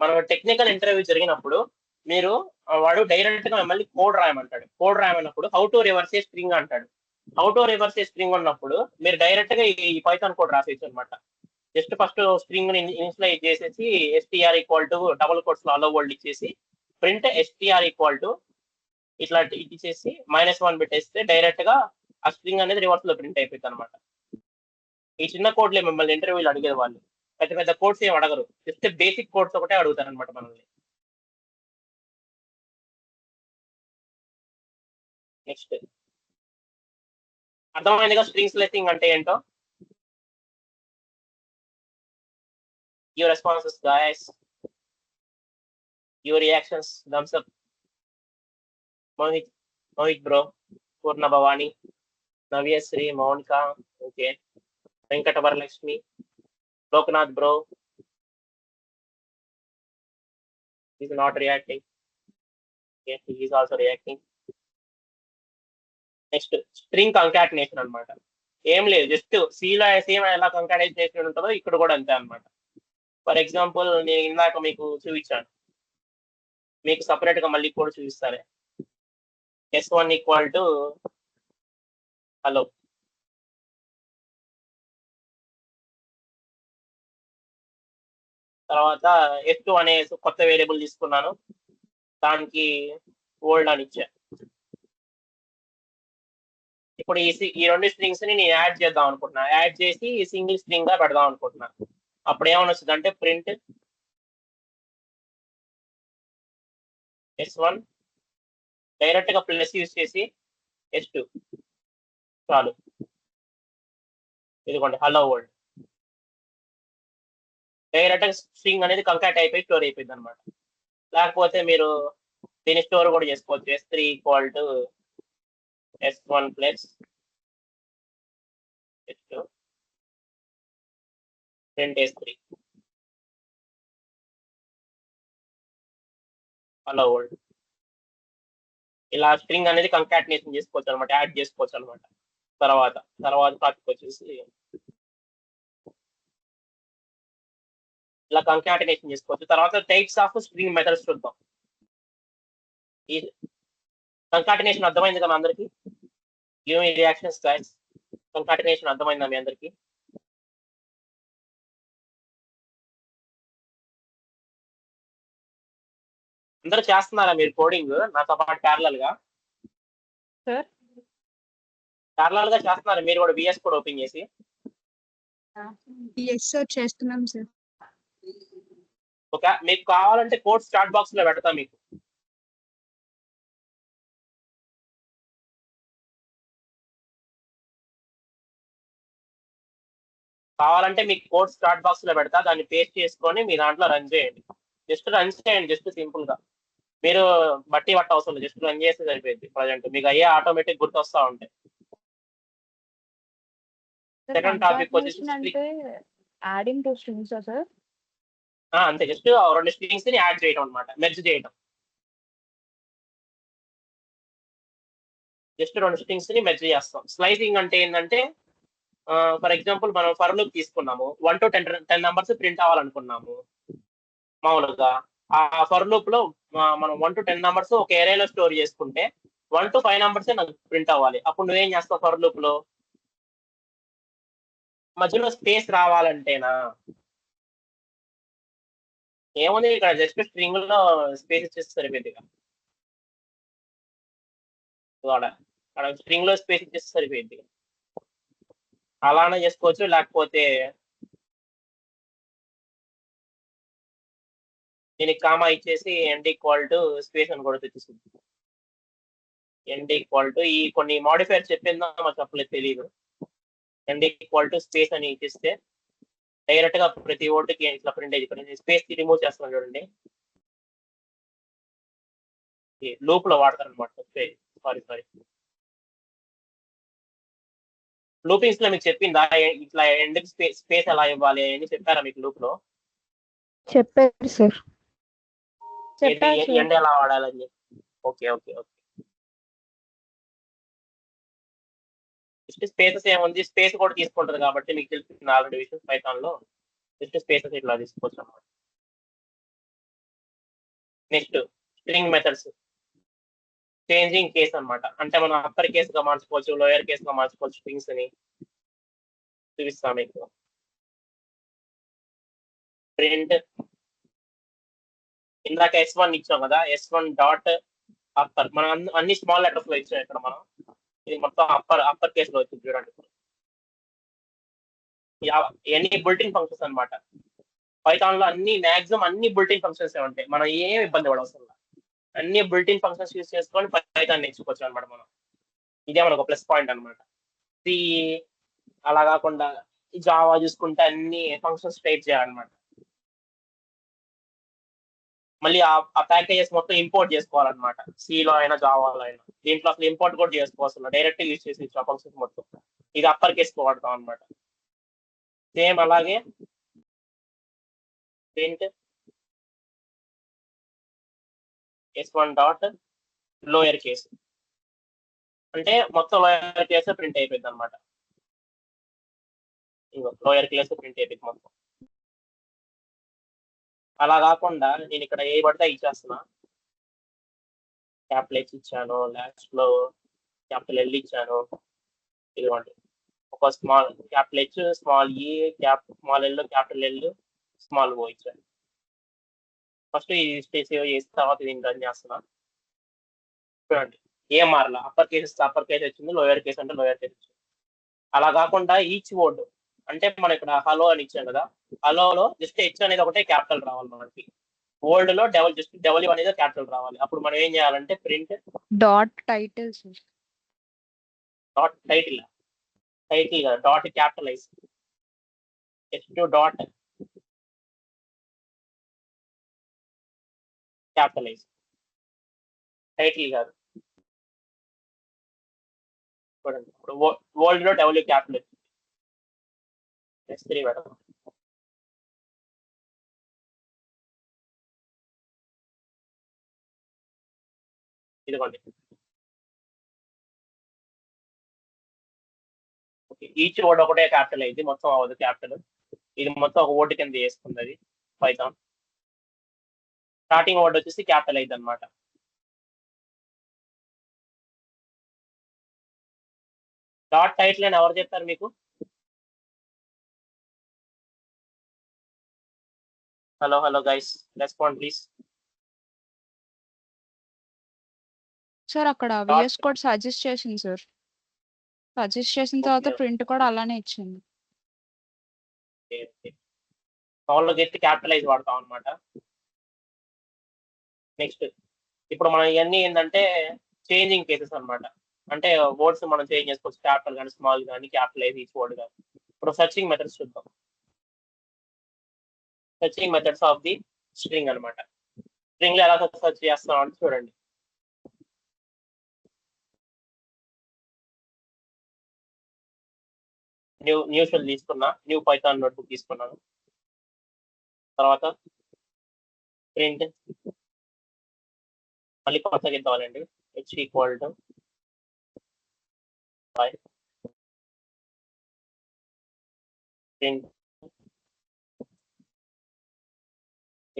మనం టెక్నికల్ ఇంటర్వ్యూ జరిగినప్పుడు మీరు వాడు డైరెక్ట్ గా మిమ్మల్ని కోడ్ రాయమంటాడు. కోడ్ రాయమన్నప్పుడు how to reverse a string అంటాడు. How to reverse a string ఉన్నప్పుడు మీరు డైరెక్ట్ గా ఈ పైథాన్ కోడ్ రాసేయచ్చు అనమాట. జస్ట్ ఫస్ట్ స్ట్రింగ్ ని ఇనిషియలైజ్ చేసేసి STR equal to double quotes లో అలో వరల్డ్ ఇచ్చేసి ప్రింట్ ఎస్టీఆర్ ఈక్వల్ టు ఇట్లా ఇచ్చేసి -1 పెట్టేస్తే డైరెక్ట్ గా ఆ స్ట్రింగ్ అనేది రివర్స్ లో ప్రింట్ అయిపోతుంది అనమాట. ఈ చిన్న కోడ్లే మిమ్మల్ని ఇంటర్వ్యూలు అడిగేది వాళ్ళు. పెద్ద పెద్ద కోడ్స్ ఏం అడగరు, జస్ట్ బేసిక్ కోడ్స్ ఒకటే అడుగుతారు అనమాట మనల్ని. నెక్స్ట్ అర్థమైందిగా స్ట్రింగ్ స్లైసింగ్ అంటే ఏంటో. Your responses guys, your reactions, thumbs up. Mohit bro, Purna Bhavani, Navyasri, Mounika, okay, Venkata Varalakshmi, Lokanath bro is not reacting. Okay, he is also reacting. Next string concatenation అనమాట. ఏం లేదు, జస్ట్ సిలో సేమ్ ఎలా కంకాటినేషన్ ఉంటుందో ఇక్కడ కూడా అంతే అనమాట. ఫర్ ఎగ్జాంపుల్ నేను ఇందాక మీకు చూపించాను, మీకు సపరేట్ గా మళ్ళీ కూడా చూపిస్తాను. S1 ఈక్వల్ టు హలో, తర్వాత S2 అనే కొత్త వేరియబుల్ తీసుకున్నాను, దానికి ఓల్డ్ అని ఇచ్చాను. ఇప్పుడు ఈ రెండు స్ట్రింగ్స్ ని నేను యాడ్ చేద్దాం అనుకుంటున్నా. యాడ్ చేసి సింగిల్ స్ట్రింగ్ గా పెడదాం అనుకుంటున్నా. అప్పుడు ఏమని వస్తుంది అంటే ప్రింట్ S1 డైరెక్ట్ గా ప్లస్ యూజ్ చేసి S2 చాలు. ఇదిగోండి హలో వరల్డ్. డైరెక్ట్ గా స్ట్రింగ్ అనేది కంకాట్ అయిపోయి స్టోర్ అయిపోయింది అనమాట. లేకపోతే మీరు దీన్ని స్టోర్ కూడా చేసుకోవచ్చు. S3 equal to S1 plus S2 print S3 hello world. ఇలా స్ట్రింగ్ అనేది కంకాటినేషన్ చేసుకోవచ్చు అనమాట, యాడ్ చేసుకోవచ్చు అనమాట. తర్వాత టాపిక్ వచ్చేసి ఇలా కంకాటినేషన్ చేసుకోవచ్చు. తర్వాత టైప్స్ ఆఫ్ స్ట్రింగ్ మెథడ్స్ చూద్దాం. ఈ కంకాటినేషన్ అర్థమైంది కదా అందరికి? Give me reactions guys. Concatenation అర్థమైందా మీ అందరికి? అందరూ చేస్తున్నారా మీరు కోడింగ్ నాతో పాటు ప్యారలల్ గా? సార్ ప్యారలల్ గా చేస్తున్నారా మీరు కూడా VS కోడ్ ఓపెన్ చేసి? ఎస్ సార్ చేస్తున్నాం సార్. ఓకే, మీకు కావాలంటే కోడ్ చాట్ బాక్స్ లో పెడతా మీకు. కావాలంటే మీకు కోడ్ చాట్ బాక్స్ లో పెడతా, దాన్ని పేస్ట్ చేసుకొని మీ దాంట్లో రన్ చేయండి. జస్ట్ రన్ చేయండి, జస్ట్ సింపుల్ గా. మీరు బట్టి పట్ట అవసరం లేదు, జస్ట్ రన్ చేస్తే సరిపోయింది. ప్రజెంట్ మీకు అయ్యే ఆటోమేటిక్ గుర్తొస్తా ఉంటాయి. సెకండ్ టాపిక్ వచ్చేసి అంటే యాడింగ్ టు స్ట్రింగ్స్ సార్. అంతే, జస్ట్ రెండు స్ట్రింగ్స్ ని యాడ్ చేయడం అనమాట, మెర్జ్ చేయడం. జస్ట్ రెండు స్ట్రింగ్స్ ని మెర్జ్ చేస్తాం. స్లైసింగ్ అంటే ఏంటంటే ఫర్ ఎగ్జాంపుల్ మనం ఫర్ లూప్ తీసుకున్నాము, 1 to 10 నెంబర్స్ ప్రింట్ అవ్వాలనుకున్నాము. మామూలుగా ఆ ఫర్ లూప్ లో మనం 1 to 10 నెంబర్స్ ఒక ఏరియాలో స్టోర్ చేసుకుంటే 1 to 5 నెంబర్స్ నాకు ప్రింట్ అవ్వాలి. అప్పుడు నువ్వేం చేస్తావు? ఫర్ లూప్ లో మధ్యలో స్పేస్ రావాలంటేనా ఏముంది ఇక్కడ జస్ట్ స్ట్రింగ్ లో స్పేస్ ఇచ్చేస్తే సరిపోయింది ఇక. అక్కడ స్ట్రింగ్ లో స్పేస్ ఇచ్చేస్తే సరిపోయింది. అలానే చేసుకోవచ్చు, లేకపోతే దీనికి కామా ఇచ్చేసి ఎండ్ ఈక్వల్ టు స్పేస్ అని కూడా తెచ్చేస్తుంది. ఎండ్ ఈక్వల్ టు ఈ కొన్ని మాడిఫైర్ చెప్పిందా మాకు చెప్పలేదు, తెలియదు. ఎండ్ ఈక్వల్ టు స్పేస్ అని ఇచ్చేస్తే డైరెక్ట్ గా ప్రతి ఓటుకి ఇట్లా ప్రింట్ అయ్యి స్పేస్ రిమూవ్ చేస్తున్నాం చూడండి. లూప్ లో వాడతారు అనమాట. సారీ లూపింగ్స్ లో మీకు చెప్పిందా ఇట్లా ఎండ్ స్పేస్ ఎలా ఇవ్వాలి అని చెప్పారా మీకు లూప్ లో? చెప్పారు సార్. ఎండ్ ఎలా వాడాలని చెప్పి. Okay okay okay. Just spaces ఏముంది, స్పేస్ కూడా తీసుకుంటది కాబట్టి మీకు తెలిసింది ఆల్రెడీ విషయం పైథాన్ లో. జస్ట్ స్పేసెస్ ఇట్లా తీసుకోవచ్చు అనమాట. Next string methods changing case అన్నమాట. అంటే మనం అప్పర్ కేస్ గా మార్చుకోవచ్చు, లోయర్ కేస్ గా మార్చుకోవచ్చు స్ట్రింగ్స్ అని చూపిస్తాం మీకు. ప్రింట్ ఇందాక S1 ఇచ్చాం కదా, S1 డాట్ అప్పర్. మనం అన్ని స్మాల్ లెటర్స్ లో ఇచ్చాం ఇక్కడ మనం. ఇది మొత్తం అప్పర్ కేస్ లో వచ్చింది చూడండి. ఇవన్నీ బుల్టిన్ ఫంక్షన్స్ అన్నమాట. పైథాన్ లో అన్ని మాక్సిమం అన్ని బుల్టిన్ ఫంక్షన్స్ ఉంటాయి. మనం ఏం ఇబ్బంది పడవసరం లేదు. అన్ని బుల్టిన్ ఫంక్షన్స్ యూస్ చేసుకొని పైథాన్ నేర్చుకోవచ్చు అనమాట మనం. ఇదే మనకు ప్లస్ పాయింట్ అనమాట. ఇది అలా కాకుండా జావా చూసుకుంటే అన్ని ఫంక్షన్స్ టైప్ చేయాలన్నమాట. మళ్ళీ ఆ ప్యాకేజెస్ మొత్తం ఇంపోర్ట్ చేసుకోవాలన్నమాట. సిలో అయినా జావాలో అయినా. దీంట్లో అసలు ఇంపోర్ట్ కూడా చేసుకోవాల్సిన డైరెక్ట్ యూజ్ చేసి ఆ ఫంక్షన్స్ మొత్తం. ఇది అప్పర్ కేస్ వాడతాం అనమాట. సేమ్ అలాగే print S1 dot lower case అంటే మొత్తం లోయర్ కేస్ ప్రింట్ అయిపోయింది అనమాట. లోయర్ కేస్ ప్రింట్ అయిపోయింది మొత్తం. అలా కాకుండా నేను ఇక్కడ ఏ పడితే ఇచ్చేస్తున్నా. క్యాపిటల్ H ఇచ్చాను, లాస్ట్ లో క్యాపిటల్ L ఇచ్చాను. ఇదిగోండి ఒక small capital H, small E, small L, capital L, small O ఇచ్చాను. ఫస్ట్ ఈ సేవ్ చేసిన తర్వాత దీన్ని రన్ చేస్తున్నా. చూడండి ఏం మారలా. అప్పర్ కేసెస్ వచ్చింది, లోయర్ కేస్ అంటే లోయర్ కేస్ వచ్చింది. అలా కాకుండా ఈచ్ వర్డ్ అంటే మనం ఇక్కడ హలో అని ఇచ్చాం కదా, హలోలో జస్ట్ H అనేది ఒకటే క్యాపిటల్ రావాలి మనకి. వర్డ్ లో డబల్ అనేది క్యాపిటల్ రావాలి. అప్పుడు మనం ఏం చేయాలంటే print dot title dot title కదా, dot capitalise H2 dot capitalise title కాదు. చూడండి ఇప్పుడు వరల్డ్ లో డబ్ల్యూ క్యాపిటల్ వచ్చింది. S3 madam. ఇదిగోండి ఓకే. ఈచ్ వర్డ్ ఒకటే క్యాపిటల్ అయింది, మొత్తం అవ్వదు క్యాపిటల్. ఇది మొత్తం ఒక వర్డ్ కింద చేసుకుంది అది పైథాన్. స్టార్టింగ్ వర్డ్ వచ్చేసి క్యాపిటల్ అయింది అనమాట. డాట్ టైటిల్ అని ఎవరు చెప్పారు మీకు? Hello guys, respond please. Sir అక్కడ విఎస్ కోడ్ సజెస్ట్ చేసింది సార్. సజెస్ట్ చేసిన తర్వాత ప్రింట్ కూడా అలానే ఇచ్చింది. మామూలుగా గెట్ క్యాపిటలైజ్ వాడతాం అనమాట. నెక్స్ట్ ఇప్పుడు మనం ఇవన్నీ ఏంటంటే చేంజింగ్ కేసెస్ అనమాట. అంటే వర్డ్స్ మనం చేంజ్ చేసుకోవచ్చు, క్యాపిటల్ కానీ స్మాల్ కానీ క్యాపిటలైజ్ ఈచ్ వర్డ్ కానీ. ఇప్పుడు సర్చింగ్ మెథడ్స్ చూద్దాం. Searching methods of the string అనమాట. స్ట్రింగ్ లో ఎలా సర్చ్ చేస్తాం అంటే చూడండి. న్యూ షెల్ తీసుకున్నా, న్యూ పైథాన్ నోట్బుక్ తీసుకున్నాను. తర్వాత ప్రింట్ మళ్ళీ కొనసాగిద్దామండి. H equal to print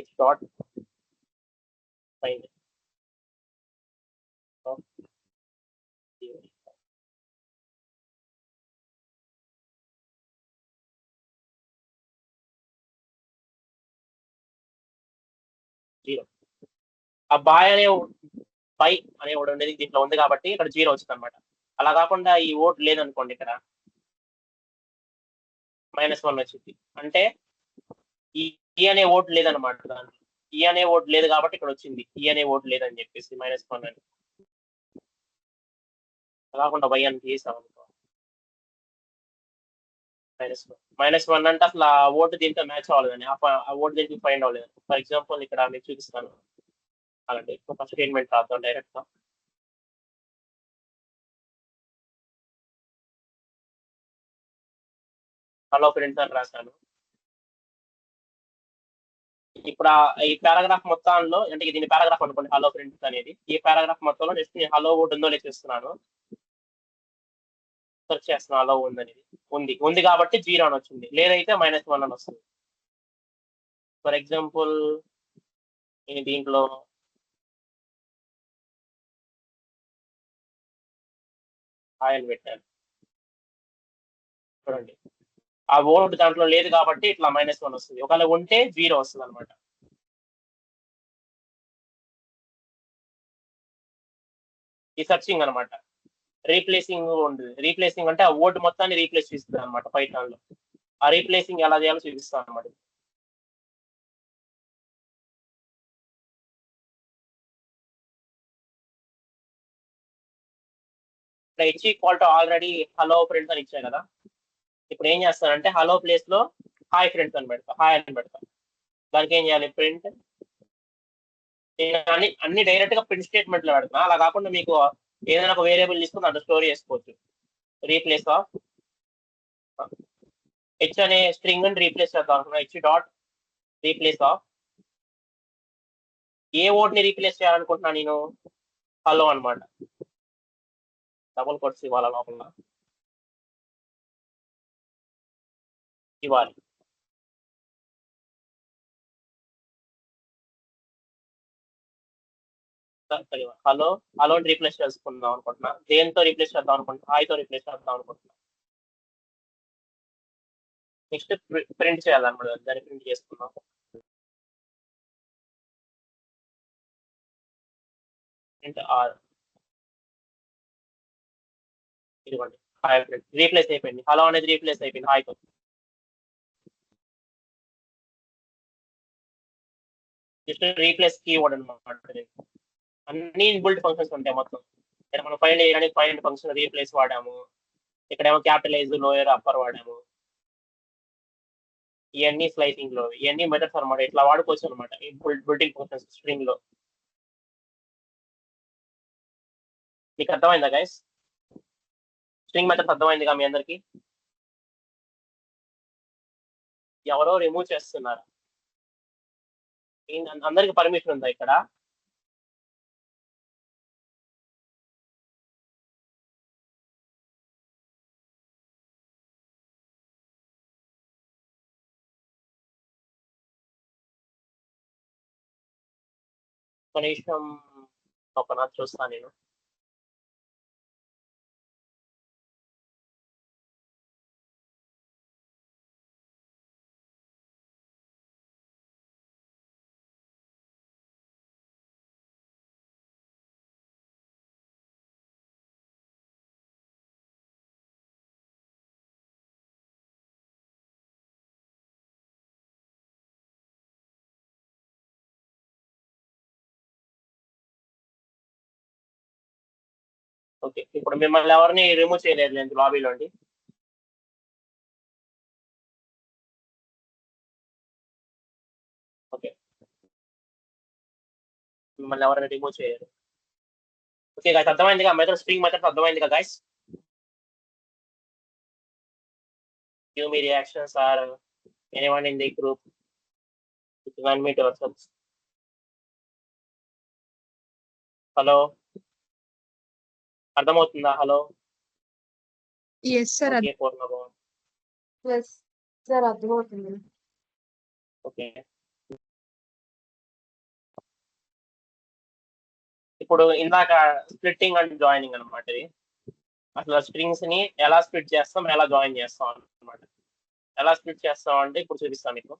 H dot find zero. ఆ బాయ్ అనే బై అనే ఒకటి ఉండేది దీంట్లో ఉంది కాబట్టి ఇక్కడ జీరో వచ్చింది అనమాట. అలా కాకుండా ఈ ఓట్ లేదనుకోండి ఇక్కడ -1 వచ్చింది. అంటే ఈ అనే ఓట్ లేదనమాట దాంట్లో. ఈ అనే ఓట్ లేదు కాబట్టి ఇక్కడ వచ్చింది. ఈ అనే ఓట్ లేదని చెప్పేసి -1 అని. కాకుండా వై అని తీసాం అనుకో -1 అంటే అసలు ఆ ఓటు దీంతో మ్యాచ్ అవ్వలేదని ఆ ఓటు దీనికి ఫైండ్ అవ్వలేదు. ఫర్ ఎగ్జాంపుల్ ఇక్కడ మీకు చూపిస్తాను. అలాంటి ఫస్ట్ స్టేట్మెంట్ రాద్దాం డైరెక్ట్ గా. హలో ఫ్రెండ్స్ అని రాశాను. ఇప్పుడు ఈ పారాగ్రాఫ్ మొత్తంలో అంటే దీని పారాగ్రాఫ్ అనుకోండి హలో ఫ్రెండ్స్ అనేది. ఈ పారాగ్రాఫ్ మొత్తంలో జస్ట్ నేను హలో ఓట్ ఉందో లేదు చూస్తున్నాను. సెర్చ్ చేస్తున్నాను హలో ఉందనేది. ఉంది కాబట్టి 0 అని వచ్చింది. లేదైతే -1 అని వస్తుంది. ఫర్ ఎగ్జాంపుల్ నేను దీంట్లో హాయ్ అని పెట్టాను. చూడండి ఆ ఓట్ దాంట్లో లేదు కాబట్టి ఇట్లా -1 వస్తుంది. ఒకవేళ ఉంటే 0 వస్తుంది అనమాట. ఈ సర్చింగ్ అనమాట. రీప్లేసింగ్ ఉంటుంది. రీప్లేసింగ్ అంటే ఆ ఓట్ మొత్తాన్ని రీప్లేస్ చేస్తుంది అనమాట పైథాన్ లో. ఆ రీప్లేసింగ్ ఎలా చేయాలో చూపిస్తాను అనమాట. ఇక్కడ H equal to already hello friends అని ఇచ్చాయి కదా. ఇప్పుడు ఏం చేస్తానంటే హలో ప్లేస్ లో హాయ్ ఫ్రెండ్స్ అని పెడతా. హాయ్ అని పెడతా. దానికి ఏం చేయాలి ప్రింట్. నేను అన్ని డైరెక్ట్ గా ప్రింట్ స్టేట్మెంట్ లో పెడతా. అలా కాకుండా మీకు ఏదైనా ఒక వేరియబుల్ తీసుకుని దాంట్లో స్టోర్ చేసుకోవచ్చు. రీప్లేస్ ఆఫ్ హెచ్ అనే స్ట్రింగ్ ని రీప్లేస్ చేద్దాం అనుకున్నా. H dot replace of A vote ని రీప్లేస్ చేయాలనుకుంటున్నా నేను హలో అనమాట. డబుల్ కోట్స్ ఇవ్వాలి లోపల ఇవ్వాలి. హలో హలోని రీప్లేస్ చేసుకుందాం అనుకుంటున్నా. దేంతో రీప్లేస్ చేద్దాం అనుకుంటున్నా? హాయ్తో రీప్లేస్ చేద్దాం అనుకుంటున్నా. నెక్స్ట్ ప్రింట్ చేయాలన్నమాట. దాన్ని ప్రింట్ చేసుకుందాం. ప్రింట్ ఆర్ ఇదిగోండి హాయ్ ఫ్రెండ్ రీప్లేస్ అయిపోయింది. హలో అనేది రీప్లేస్ అయిపోయింది హాయ్తో. జస్ట్ రీప్లేస్ కీవర్డ్ అనమాట. అన్ని ఇన్బుల్ట్ ఫంక్షన్స్ ఉంటాయి మొత్తం. ఇక్కడ మనం ఫైండ్ చేయడానికి ఫైండ్ ఫంక్షన్ రీప్లేస్ వాడాము. ఇక్కడేమో క్యాపిటలైజ్ లోయర్ అప్పర్ వాడాము. ఇవన్నీ స్లైసింగ్ లో ఇవన్నీ మెథడ్స్ అనమాట. ఇట్లా వాడుకోవచ్చు అనమాట ఈ బిల్డింగ్ ఫంక్షన్స్ స్ట్రింగ్ లో. మీకు అర్థమైందా గైస్? స్ట్రింగ్ మెథడ్స్ అర్థమైందిగా మీ అందరికి? ఎవరో రిమూవ్ చేస్తున్నారు. అందరికి పర్మిషన్ ఉందా ఇక్కడ? కనీసం ఒక నాట్ చూస్తాను నేను. ఓకే ఇప్పుడు మిమ్మల్ని ఎవరిని రిమూవ్ చేయలేదు లేదు లాబీలోండి. ఓకే మిమ్మల్ని ఎవరిని రిమూవ్ చేయలేదు. ఓకే గైస్ అర్థమైందిగా మెథడ్ స్ట్రింగ్ మెథడ్స్ అర్థమైందిగా guys? Give me reactions or anyone in the group. You can unmute yourselves. Hello అర్థమవుతుందా? హలో ఎస్ సార్ ఓకే పూర్ణభం. ఎస్ సార్ అర్థమవుతుంది. ఓకే ఇప్పుడు ఇందాక స్ప్లిట్టింగ్ అండ్ జాయినింగ్ అనమాట. ఇది అసలు స్ట్రింగ్స్ ని ఎలా స్ప్లిట్ చేస్తాం ఎలా జాయిన్ చేస్తాం అనమాట. ఎలా స్ప్లిట్ చేస్తాం అంటే ఇప్పుడు చూపిస్తాను మీకు.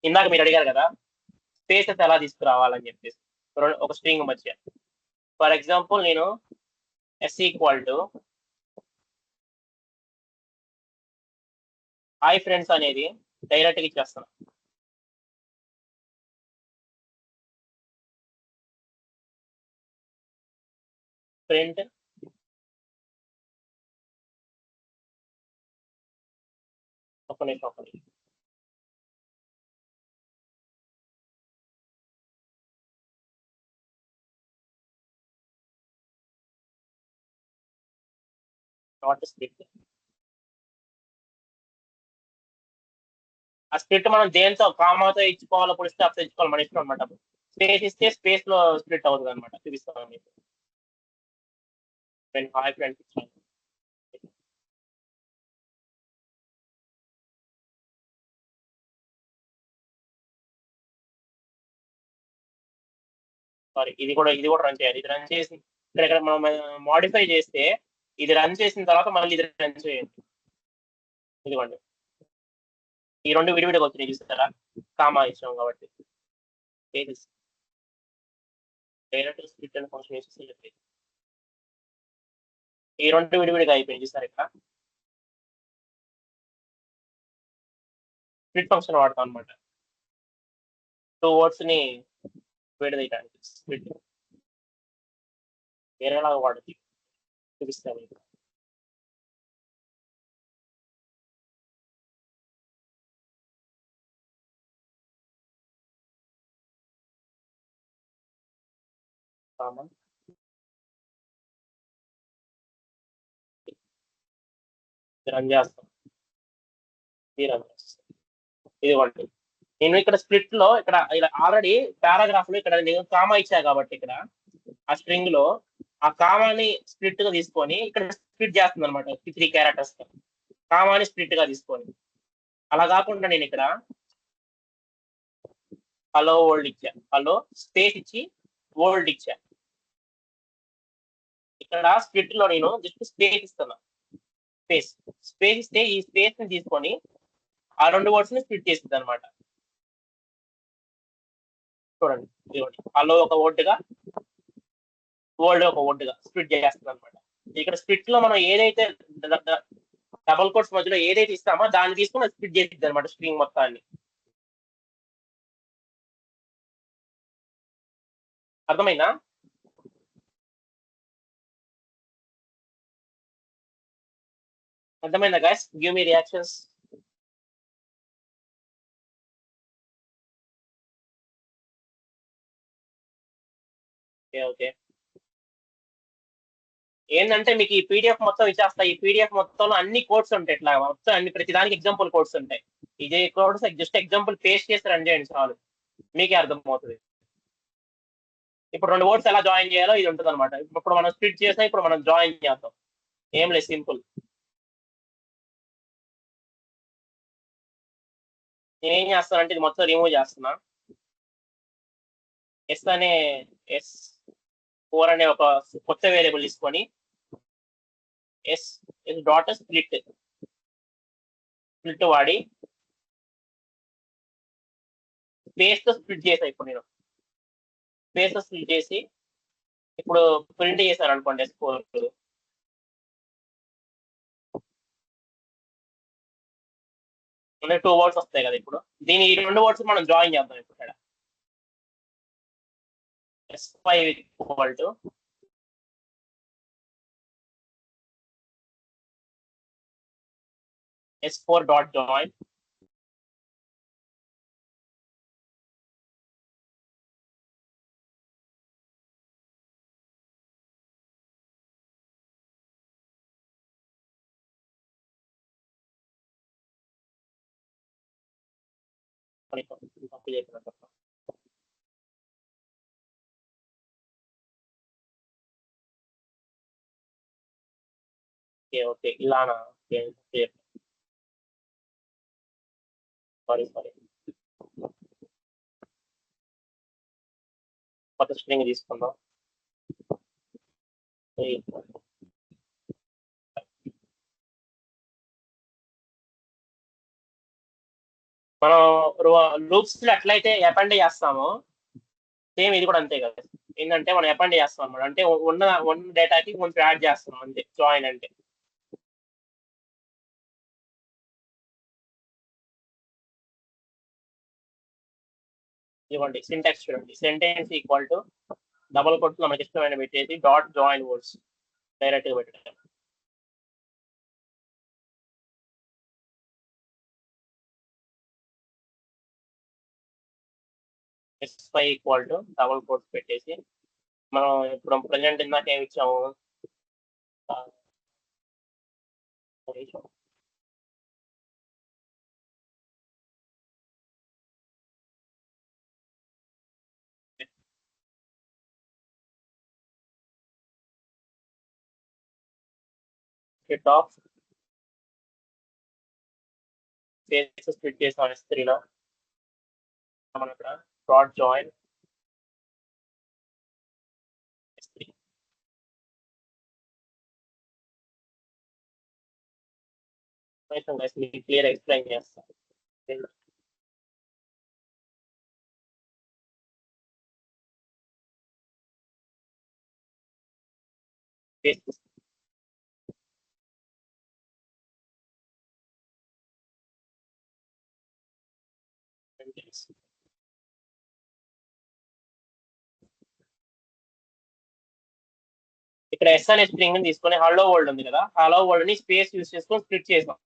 ఇందాక మీరు అడిగారు కదా స్పేసెస్ ఎలా తీసుకురావాలని చెప్పేసి ఒక స్ట్రింగ్ మధ్య. ఫర్ ఎగ్జాంపుల్ నేను S equal to hi friends అనేది డైరెక్ట్గా ఇచ్చేస్తాను. ప్రింట్ ఒక నిమిషం నాట్ స్ప్లిట్. ఆ స్ప్లిట్ మనం దేంతో కామాతో ఇచ్చుకోవాలో పుల్ స్టాప్స్ ఇచ్చుకోవాలి మన ఇష్టం అనమాట. స్పేస్ ఇస్తే స్పేస్ లో స్ప్లిట్ అవుతుంది అనమాట. చూపిస్తాను మీకు. హాయ్ ఫ్రెండ్స్ ఇచ్చాను. సారీ, ఇది కూడా రన్ చేయాలి. ఇది రన్ చేసి ఇక్కడ మనం మాడిఫై చేస్తే ఇది రన్ చేసిన తర్వాత మళ్ళీ ఇది రన్ చేయండి. ఇదిగోండి, ఈ రెండు విడివిడిగా వచ్చినాయి చూస్తారా, కామా ఇచ్చాం కాబట్టి. డైరెక్ట్ స్ప్లిట్ అనే ఫంక్షన్ వేసి సెలెక్ట్. ఈ రెండు విడివిడిగా అయిపోయింది చూసారు. ఇక్కడ స్ప్లిట్ ఫంక్షన్ వాడతాం అనమాట. 2 words ని విడదీయడానికి స్ప్లిట్ వేరేలాగా వాడచ్చు. చూపిస్తాను మీకు. కామన్ రన్ చేస్తాం. ఇదిగోండి, నేను ఇక్కడ స్ప్లిట్ లో ఇక్కడ ఆల్రెడీ పారాగ్రాఫ్ లో ఇక్కడ నేను కామా ఇచ్చా కాబట్టి ఇక్కడ ఆ స్ట్రింగ్ లో ఆ కామాని స్ప్లిట్ గా తీసుకొని ఇక్కడ స్ప్లిట్ చేస్తుంది అనమాట. 3 క్యారెక్టర్స్ కామాని స్ప్లిట్ గా తీసుకొని. అలా కాకుండా నేను ఇక్కడ హలో వరల్డ్ ఇచ్చా, హలో స్పేస్ ఇచ్చి వరల్డ్ ఇచ్చా. ఇక్కడ స్ప్లిట్ లో నేను జస్ట్ స్పేస్ ఇస్తున్నా. స్పేస్ ఇస్తే ఈ స్పేస్ ని తీసుకొని ఆ 2 words ని స్ప్లిట్ చేస్తుంది అనమాట. చూడండి, ఇదిగోండి, హలో ఒక వర్డ్ గా వరల్డ్ ఒక వర్డ్ గా స్ప్లిట్ చేస్తుంది అనమాట. ఇక్కడ స్ప్లిట్ లో మనం ఏదైతే డబుల్ కోట్స్ మధ్యలో ఏదైతే ఇస్తామో దాన్ని తీసుకుని స్ప్లిట్ చేసిద్ది అనమాట స్ట్రింగ్ మొత్తాన్ని. అర్థమైందా? అర్థమైందా guys? Give me reactions. Okay, ఏంటంటే మీకు ఈ పీడిఎఫ్ మొత్తం ఇచ్చేస్తా. ఈ పీడిఎఫ్ మొత్తంలో అన్ని కోడ్స్ ఉంటాయి. ఇట్లా మొత్తం అన్ని ప్రతిదానికి ఎగ్జాంపుల్ కోడ్స్ ఉంటాయి. ఇదే కోడ్స్ జస్ట్ ఎగ్జాంపుల్ పేస్ట్ చేసి రన్ చేయండి చాలు, మీకే అర్థమవుతుంది. ఇప్పుడు 2 words ఎలా జాయిన్ చేయాలో ఇది ఉంటుంది అనమాట. ఇప్పుడు మనం స్ప్లిట్ చేసాం, ఇప్పుడు మనం జాయిన్ చేద్దాం. ఏం లేదు, సింపుల్. నేనేం చేస్తానంటే ఇది మొత్తం రిమూవ్ చేస్తున్నా. S4 అనే ఒక కొత్త వేరియబుల్ తీసుకొని ఎస్ డాట్ స్ప్లిట్ వాడి స్పేస్ తో స్ప్లిట్ చేసా. ఇప్పుడు నేను స్పేస్ తో స్ప్లిట్ చేసి ఇప్పుడు ప్రింట్ చేశాను అనుకోండి. S4 2 words వస్తాయి కదా. ఇప్పుడు దీని ఈ 2 words మనం జాయిన్ చేద్దాం. ఇప్పుడు ఇక్కడ S5 equal to S4 dot join okay ఇలానా? సారీ కొత్త స్ట్రింగ్ తీసుకుందాం. మనం లూప్స్ ఎట్లయితే అపెండ్ చేస్తామో సేమ్ ఇది కూడా అంతే కదా. ఏంటంటే మనం అపెండ్ చేస్తాం అన్నమాట. అంటే ఉన్న డేటాకి కొంచెం యాడ్ చేస్తున్నాం అంతే జాయిన్ అంటే. ఇవ్వండి సింటాక్స్ చూడండి. Sentence equal to double quotes లో మనకి ఇష్టమైన పెట్టేసి డాట్ జాయిన్ వర్డ్స్ డైరెక్ట్ గా పెట్టాం. S5 equal to double quotes పెట్టేసి మనం ఇప్పుడు ప్రజెంట్ ఇందాక ఏమి ఇచ్చాము, స్ప్లిట్ ఆఫ్ స్పేస్ స్ప్లిట్ చేసాం S3 లో. మనం ఇక్కడ డాట్ జాయిన్ S3. మీకు క్లియర్ ఎక్స్ప్లెయిన్ చేస్తాను. ఇక్కడ ఎస్ అనే స్ట్రింగ్ తీసుకొని హలో వరల్డ్ ఉంది కదా, హలో వరల్డ్ ని స్పేస్ యూస్ చేసుకొని స్ప్లిట్ చేసాం.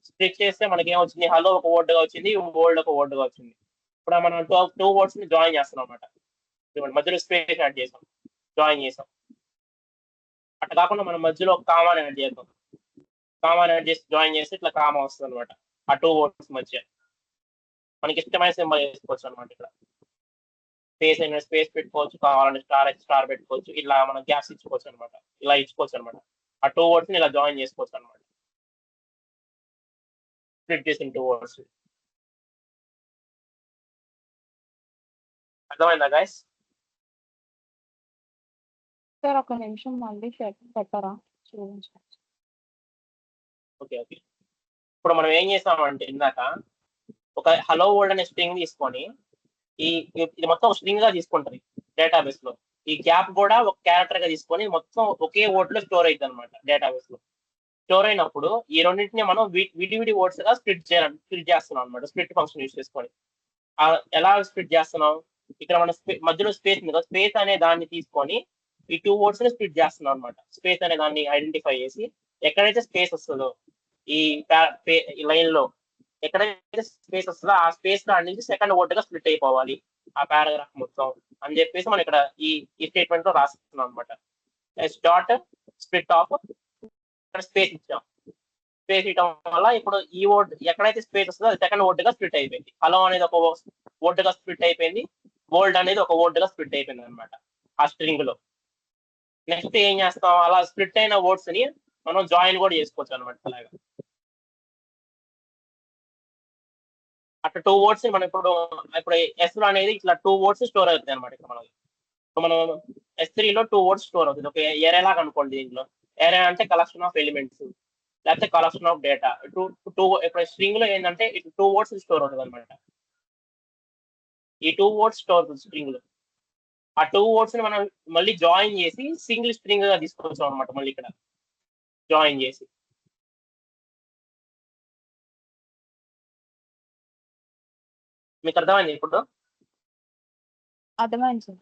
స్ప్లిట్ చేస్తే మనకి ఏమొచ్చింది, హలో ఒక వర్డ్ గా వచ్చింది, వరల్డ్ ఒక వర్డ్ గా వచ్చింది. ఇప్పుడు మనం టూ వర్డ్స్ ని జాయిన్ చేస్తున్నాం అనమాట. మధ్యలో స్పేస్ యాడ్ చేసాం, జాయిన్ చేసాం. అట్లా కాకుండా మనం మధ్యలో ఒక కామాని యాడ్ చేద్దాం. కామాని యాడ్ చేసి జాయిన్ చేస్తే ఇట్లా కామా వస్తుంది అనమాట. ఆ టూ వర్డ్స్ మధ్య మనకి ఇష్టమైన సింబల్ వేసుకోవచ్చు అనమాట. ఇక్కడ స్పేస్ అయినా స్పేస్ పెట్టుకోవచ్చు, కావాలంటే స్టార్ పెట్టుకోవచ్చు. ఇలా మనం గ్యాప్స్ ఇచ్చుకోవచ్చు అనమాట. ఇలా ఇచ్చుకోవచ్చు అనమాట. ఆ టూ వర్డ్స్ ని ఇలా జాయిన్ చేసుకోవచ్చు అనమాట. స్ప్లిట్ చేసిన టూ వర్డ్స్. అర్థమైందా గైస్? సార్ ఒక నిమిషం మళ్ళీ పెట్టరా చూపించండి. Okay okay. ఇప్పుడు మనం ఏం చేసామంటే ఇందాక ఒక హలో వరల్డ్ అనే స్ట్రింగ్ తీసుకొని ఇది మొత్తం స్ట్రింగ్ గా తీసుకుంటది డేటాబేస్ లో. ఈ గ్యాప్ కూడా ఒక క్యారెక్టర్ గా తీసుకొని మొత్తం ఒకే వర్డ్ లో స్టోర్ అవుతుంది అనమాట డేటాబేస్ లో. స్టోర్ అయినప్పుడు ఈ రెండింటిని మనం విడివిడి వర్డ్స్ గా స్ప్లిట్ చేస్తున్నాం అనమాట. స్ప్లిట్ ఫంక్షన్ యూస్ చేసుకొని. ఎలా స్ప్లిట్ చేస్తున్నాం, ఇక్కడ మన మధ్యలో స్పేస్ ఉంది కదా, స్పేస్ అనే దాన్ని తీసుకొని ఈ టూ వర్డ్స్ ని స్ప్లిట్ చేస్తున్నాం అనమాట. స్పేస్ అనే దాన్ని ఐడెంటిఫై చేసి ఎక్కడైతే స్పేస్ వస్తుందో ఈ లైన్ లో ఎక్కడైతే స్పేస్ వస్తుందో ఆ స్పేస్ దాని నుంచి సెకండ్ వర్డ్ గా స్ప్లిట్ అయిపోవాలి ఆ పారాగ్రాఫ్ మొత్తం అని చెప్పేసి మనం ఇక్కడ ఈ స్టేట్మెంట్ లో రాస్తున్నాం అనమాట. డాట్ స్ప్లిట్ ఆఫ్, ఇక్కడ స్పేస్ ఇచ్చాం. స్పేస్ ఇవ్వడం వల్ల ఇప్పుడు ఈ వర్డ్ ఎక్కడైతే స్పేస్ వస్తుందో అది సెకండ్ వర్డ్ గా స్ప్లిట్ అయిపోయింది. హలో అనేది ఒక వర్డ్ గా స్ప్లిట్ అయిపోయింది, వరల్డ్ అనేది ఒక వర్డ్ గా స్ప్లిట్ అయిపోయింది అనమాట ఆ స్ట్రింగ్ లో. నెక్స్ట్ ఏం చేస్తాం, అలా స్ప్లిట్ అయిన వర్డ్స్ ని మనం జాయిన్ కూడా చేసుకోవచ్చు అనమాట. అలాగా అట్లా టూ వర్డ్స్ మనం ఇప్పుడు ఎస్ లో అనేది ఇట్లా టూ వర్డ్స్ స్టోర్ అవుతుంది అనమాట. ఇక్కడ మనం S3 లో టూ వర్డ్స్ స్టోర్ అవుతుంది. ఒక ఏరే లాగా అనుకోండి. దీంట్లో ఏరే అంటే కలెక్షన్ ఆఫ్ ఎలిమెంట్స్ లేకపోతే కలెక్షన్ ఆఫ్ డేటా. ఇప్పుడు స్ట్రింగ్ లో ఏంటంటే ఇటు టూ వర్డ్స్ స్టోర్ అవుతుంది అనమాట. ఈ టూ వర్డ్స్ స్టోర్ అవుతుంది స్ట్రింగ్ లో. ఆ టూ వర్డ్స్ ని మనం మళ్ళీ జాయిన్ చేసి సింగిల్ స్ట్రింగ్ గా తీసుకొచ్చాం అనమాట. మళ్ళీ ఇక్కడ జాయిన్ చేసి. మీకు అర్థమైంది ఇప్పుడు? అర్థమైంది సార్.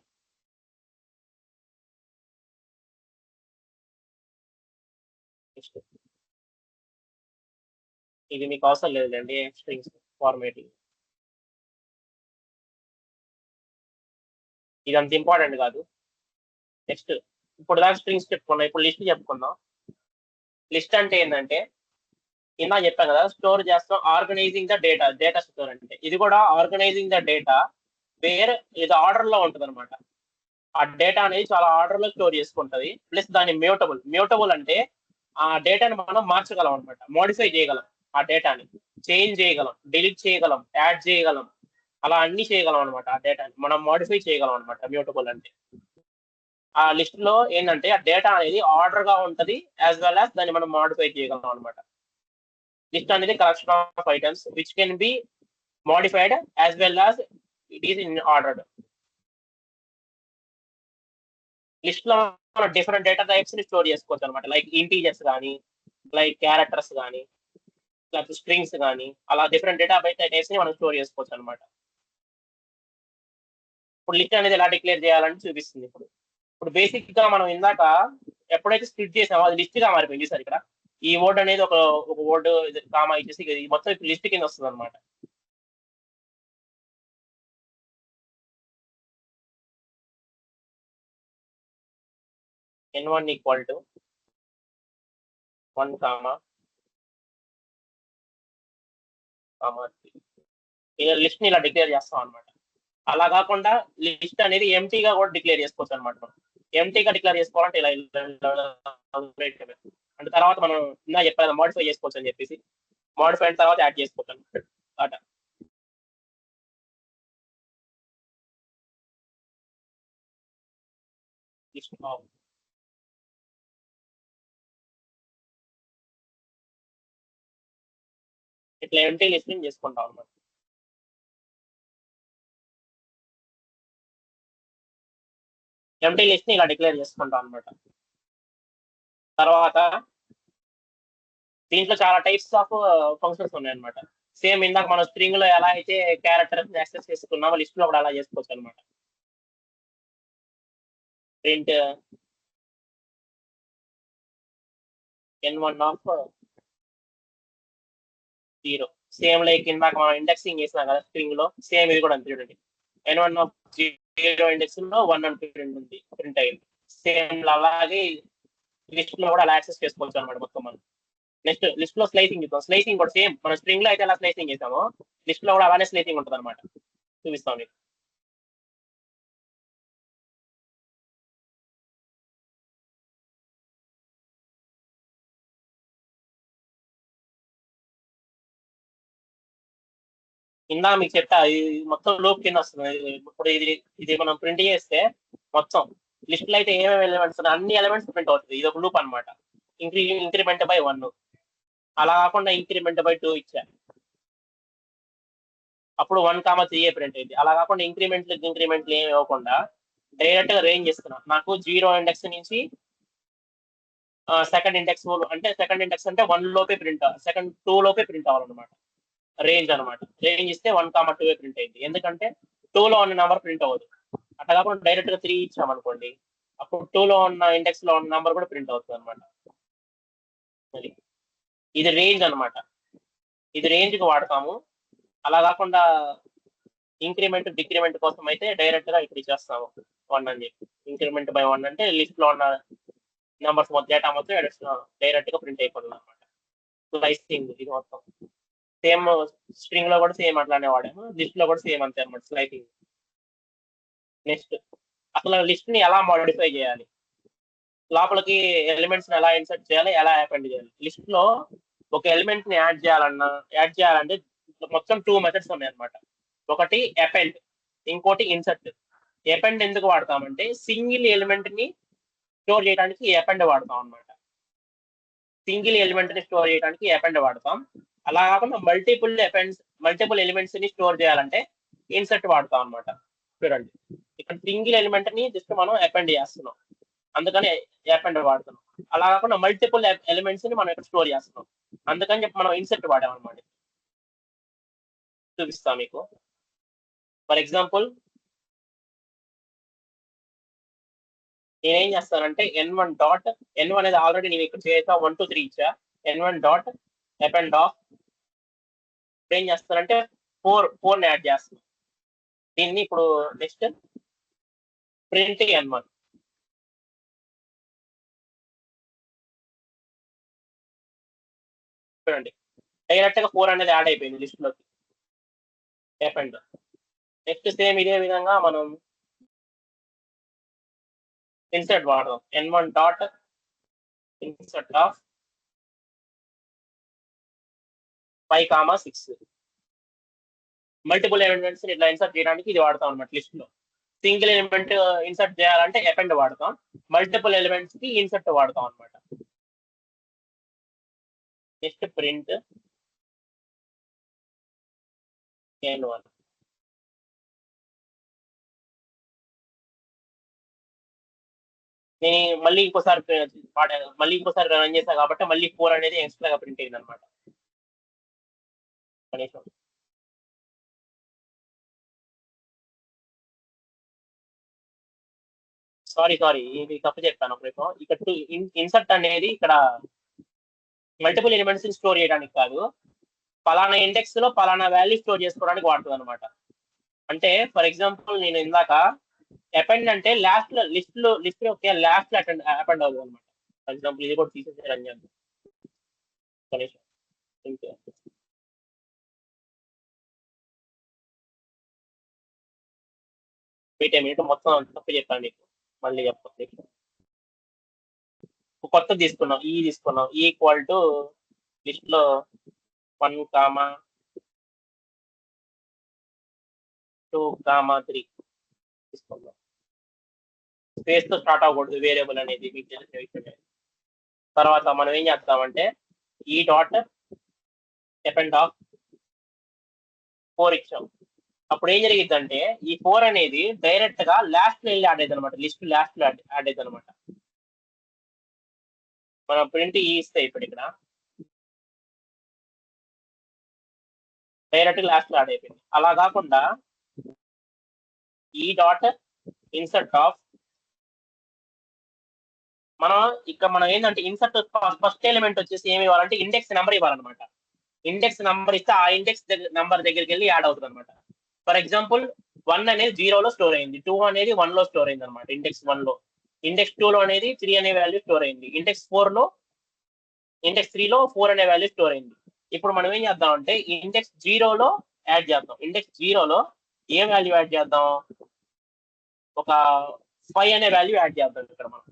ఇది మీకు అవసరం లేదండి స్ట్రింగ్స్ ఫార్మేటింగ్. ఇది అంత ఇంపార్టెంట్ కాదు. నెక్స్ట్ ఇప్పుడు దాకా స్ట్రింగ్స్ చెప్పుకున్నాం, ఇప్పుడు లిస్ట్ చెప్పుకుందాం. లిస్ట్ అంటే ఏంటంటే ఇందా చెప్పాను కదా, స్టోర్ చేస్తాం. ఆర్గనైజింగ్ ద డేటా స్టోర్ అంటే ఇది కూడా ఆర్గనైజింగ్ ద డేటా వేరే ఇది ఆర్డర్ లో ఉంటుంది అనమాట. ఆ డేటా అనేది చాలా ఆర్డర్ లో స్టోర్ చేసుకుంటది. ప్లస్ దాని మ్యూటబుల్ అంటే ఆ డేటాని మనం మార్చగలం అనమాట. మోడిఫై చేయగలం, ఆ డేటాని చేంజ్ చేయగలం, డిలీట్ చేయగలం, యాడ్ చేయగలం, అలా అన్ని చేయగలం అనమాట. ఆ డేటాని మనం మోడిఫై చేయగలం అనమాట మ్యూటబుల్ అంటే. ఆ లిస్ట్ లో ఏంటంటే ఆ డేటా అనేది ఆర్డర్ గా ఉంటది, యాజ్ వెల్ యాజ్ దాన్ని మనం మోడిఫై చేయగలం అనమాట. లిస్ట్ అనేది collection of items which can be modified as well as it is in ordered. List లో మనం డిఫరెంట్ డేటా టైప్స్ ని స్టోర్ చేసుకోవచ్చు అనమాట. లైక్ ఇంటీజర్స్ కానీ, లైక్ క్యారెక్టర్స్ కానీ, లేకపోతే స్ట్రింగ్స్ కానీ, అలా డిఫరెంట్ డేటా టైప్స్ ని మనం స్టోర్ చేసుకోవచ్చు అనమాట. ఇప్పుడు లిస్ట్ అనేది ఎలా డిక్లేర్ చేయాలని చూపిస్తుంది. ఇప్పుడు బేసిక్ గా మనం ఇందాక ఎప్పుడైతే స్ప్లిట్ చేసామో అది లిస్ట్ గా మారిపోయింది సార్. ఇక్కడ ఈ వర్డ్ అనేది ఒక వర్డ్ కామా ఇచ్చేసి ఇది మొత్తం ఇప్పుడు లిస్ట్ కింద వస్తుంది అనమాట. n1 equal to 1 comma list ని ఇలా డిక్లేర్ చేస్తాం అనమాట. అలా కాకుండా లిస్ట్ అనేది ఎంటీగా కూడా డిక్లేర్ చేసుకోవచ్చు అనమాట. మనం ఎంటీగా డిక్లేర్ చేసుకోవాలంటే ఇలా అంటే తర్వాత మనం ఇలా చెప్పాలి మోడిఫై చేసుకోవచ్చు అని చెప్పేసి మోడిఫై అయిన తర్వాత యాడ్ చేసుకోవచ్చు అనమాట. అట ఇట్లా ఎంటీ లిస్టింగ్ చేసుకుంటాం అనమాట. ఎంటీ లిస్ట్ ని ఇలా డిక్లేర్ చేసుకుంటాం అనమాట. తర్వాత దీంట్లో చాలా టైప్స్ ఆఫ్ ఫంక్షన్స్ ఉన్నాయన్నమాట. సేమ్ ఇందాక మనం స్ట్రింగ్ లో ఎలా అయితే క్యారెక్టర్స్ యాక్సెస్ చేసుకున్నామో లిస్ట్ లో కూడా అలా చేసుకోవచ్చు అనమాట. Print n1 of 0 same like ఇందాక మనం ఇండెక్సింగ్ చేసినాం కదా స్ట్రింగ్ లో, సేమ్ ఇది కూడా అంతే చూడండి. n1 ఆఫ్ 0 ఇండెక్స్ లో 1 అని ప్రింట్ అయ్యింది. సేమ్ అలాగే లిస్ట్ లో కూడా అలా యాక్సెస్ చేసుకోవచ్చు అనమాట మొత్తం మనం. నెక్స్ట్ లిస్ట్ లో స్లైసింగ్ చూద్దాం. స్లైసింగ్ కూడా సేమ్ మన స్ట్రింగ్ లో అయితే ఎలా స్లైసింగ్ చేసామో లిస్ట్ లో కూడా అలానే స్లైసింగ్ ఉంటుంది అనమాట. చూపిస్తాం మీకు. ఇందా మీకు చెప్తా ఇది మొత్తం లూప్ కింద వస్తుంది. ఇప్పుడు ఇది మనం ప్రింట్ చేస్తే మొత్తం లిస్ట్ లో అయితే ఏమేమి ఎలిమెంట్స్ అన్ని ఎలిమెంట్స్ ప్రింట్ అవుతుంది. ఇది ఒక లూప్ అనమాట. ఇంక్రిమెంట్ బై 1 అలా కాకుండా ఇంక్రిమెంట్ బై 2 ఇచ్చా అప్పుడు 1,3 ప్రింట్ అయింది. అలా కాకుండా ఇంక్రిమెంట్లు ఏమి ఇవ్వకుండా డైరెక్ట్ గా రేంజ్ ఇస్తున్నా. నాకు 0 ఇండెక్స్ నుంచి సెకండ్ ఇండెక్స్ అంటే సెకండ్ ఇండెక్స్ అంటే 1 లోపే ప్రింట్, సెకండ్ 2 లోపే ప్రింట్ అవ్వాలన్నమాట. రేంజ్ అనమాట. రేంజ్ ఇస్తే 1,2 ప్రింట్ అయింది. ఎందుకంటే 2 లో ఉన్న నెంబర్ ప్రింట్ అవ్వదు. అట్లా కాకుండా డైరెక్ట్ గా 3 ఇచ్చామనుకోండి అప్పుడు 2 లో ఉన్న ఇండెక్స్ లో ఉన్న నెంబర్ కూడా ప్రింట్ అవుతుంది అనమాట. ఇది రేంజ్ అనమాట. ఇది రేంజ్ కి వాడతాము. అలా కాకుండా ఇంక్రిమెంట్ డిక్రిమెంట్ కోసం అయితే డైరెక్ట్ గా ఇక్కడ ఇచ్చేస్తాము 1 అని చెప్పి. ఇంక్రిమెంట్ బై 1 అంటే లిస్ట్ లో ఉన్న నెంబర్స్ మొత్తం డేటా మొత్తం డైరెక్ట్ గా ప్రింట్ అయిపోతుంది అనమాట. స్లైసింగ్ ఇది మొత్తం సేమ్ స్ట్రింగ్ లో కూడా సేమ్ అట్లానే వాడాము, లిస్ట్ లో కూడా సేమ్ అంతే అనమాట స్లైసింగ్. నెక్స్ట్ అసలు లిస్ట్ ని ఎలా మోడిఫై చేయాలి, లోపలికి ఎలిమెంట్స్ ఎలా ఇన్సర్ట్ చేయాలి, ఎలా అపెండ్ చేయాలి. లిస్ట్ లో ఒక ఎలిమెంట్ ని యాడ్ చేయాలంటే మొత్తం 2 మెథడ్స్ ఉన్నాయి అనమాట. ఒకటి అపెండ్, ఇంకోటి ఇన్సర్ట్. అపెండ్ ఎందుకు వాడతామంటే సింగిల్ ఎలిమెంట్ ని స్టోర్ చేయడానికి అపెండ్ వాడతాం అనమాట. సింగిల్ ఎలిమెంట్ ని స్టోర్ చేయడానికి అపెండ్ వాడతాం. అలా కాకుండా మల్టిపుల్ ఎలిమెంట్స్ ని స్టోర్ చేయాలంటే ఇన్సర్ట్ వాడతాం అనమాట. చూడండి ఇక్కడ సింగిల్ ఎలిమెంట్ ని జస్ట్ మనం అపెండ్ చేస్తున్నాం, అందుకని అపెండ్ వాడుతున్నాం. అలా కాకుండా మల్టిపుల్ ఎలిమెంట్స్ ని మనం ఇక్కడ స్టోర్ చేస్తున్నాం, అందుకని చెప్పి మనం ఇన్సర్ట్ వాడామన్నమాట. చూపిస్తాం మీకు. ఫర్ ఎగ్జాంపుల్ నేనేం చేస్తానంటే n1 డాట్ n1 అనేది ఆల్రెడీ నేను ఇక్కడ చేసా 1 2 3 ఇచ్చా. n1 డాట్ అపెండ్ ఆఫ్ ఏం చేస్తానంటే 4 యాడ్ చేస్తాను. దీన్ని ఇప్పుడు నెక్స్ట్ ప్రింట్ n1. చూడండి డైరెక్ట్ గా 4 అనేది యాడ్ అయిపోయింది లిస్ట్ లోకి అపెండ్. నెక్స్ట్ సేమ్ ఇదే విధంగా మనం ఇన్సర్ట్ వాడదాం. n1 dot insert of 5,6. Multiple elements ఇట్లా ఇన్సర్ట్ చేయడానికి ఇది వాడతాం అనమాట. లిస్ట్ లో సింగిల్ ఎలిమెంట్ ఇన్సర్ట్ చేయాలంటే అపెండ్ వాడతాం, మల్టిపుల్ ఎలిమెంట్స్ కి ఇన్సర్ట్ వాడతాం అనమాట. Next print N1. నేను మళ్ళీ ఇంకోసారి మళ్ళీ ఇంకోసారి రన్ చేశాను కాబట్టి మళ్ళీ 4 అనేది ఎక్స్ట్రాగా ప్రింట్ అయింది అనమాట. సారీ ఇది తప్పు చెప్పాను ఒక నిమిషం. ఇక్కడ ఇన్సర్ట్ అనేది ఇక్కడ మల్టిపుల్ ఎలిమెంట్స్ స్టోర్ చేయడానికి కాదు, పలానా ఇండెక్స్ లో పలానా వాల్యూ స్టోర్ చేసుకోవడానికి వాడుతుంది అనమాట. అంటే ఫర్ ఎగ్జాంపుల్ నేను ఇందాక అపెండ్ అంటే లాస్ట్ లిస్ట్ ఓకే లాస్ట్ లో అపెండ్ అవుతుంది అనమాట. ఫర్ ఎగ్జాంపుల్ ఇది కూడా తీసేసి రన్ చేద్దాం. మినిట్ మొత్తం తప్పు చెప్పాను మీకు, మళ్ళీ చెప్తాను. కొత్త తీసుకున్నాం తీసుకున్నాం ఈక్వల్ టు లిస్ట్ లో 1, 2, 3 తీసుకుందాం. స్పేస్ తో స్టార్ట్ అవ్వకూడదు వేరియబుల్ అనేది, మీకు తెలిసిన విషయమే. తర్వాత మనం ఏం చేస్తామంటే ఈ డాట్ అపెండ్ ఆఫ్ 4 ఇచ్చాం. అప్పుడు ఏం జరిగిద్దంటే ఈ 4 అనేది డైరెక్ట్ గా లాస్ట్ లో వెళ్ళి యాడ్ అయ్యింది అనమాట, లిస్ట్ లాస్ట్ లో యాడ్ అయ్యింది అనమాట. మనం ప్రింట్ ఇస్తే ఇప్పుడు ఇక్కడ డైరెక్ట్ లాస్ట్ లో యాడ్ అయిపోయింది. అలా కాకుండా ఈ డాట్ ఇన్సర్ట్ ఆఫ్ మనం ఏంటంటే ఇన్సర్ట్ ఫస్ట్ ఎలిమెంట్ వచ్చేసి ఏమి ఇవ్వాలంటే ఇండెక్స్ నెంబర్ ఇవ్వాలన్నమాట. ఇండెక్స్ నెంబర్ ఇస్తే ఆ ఇండెక్స్ నెంబర్ దగ్గరికి వెళ్ళి యాడ్ అవుతుంది అనమాట. ఫర్ ఎగ్జాంపుల్ 1 అనేది 0లో స్టోర్ అయింది, 2 అనేది 1లో స్టోర్ అయింది అనమాట. ఇండెక్స్ 1లో, ఇండెక్స్ 2లో అనేది 3 అనే వాల్యూ స్టోర్ అయింది, ఇండెక్స్ 3లో 4 అనే వాల్యూ స్టోర్ అయింది. ఇప్పుడు మనం ఏం చేద్దాం అంటే ఇండెక్స్ 0లో యాడ్ చేద్దాం. ఇండెక్స్ 0లో ఏ వాల్యూ యాడ్ చేద్దాం, ఒక 5 అనే వాల్యూ యాడ్ చేద్దాం ఇక్కడ మనం.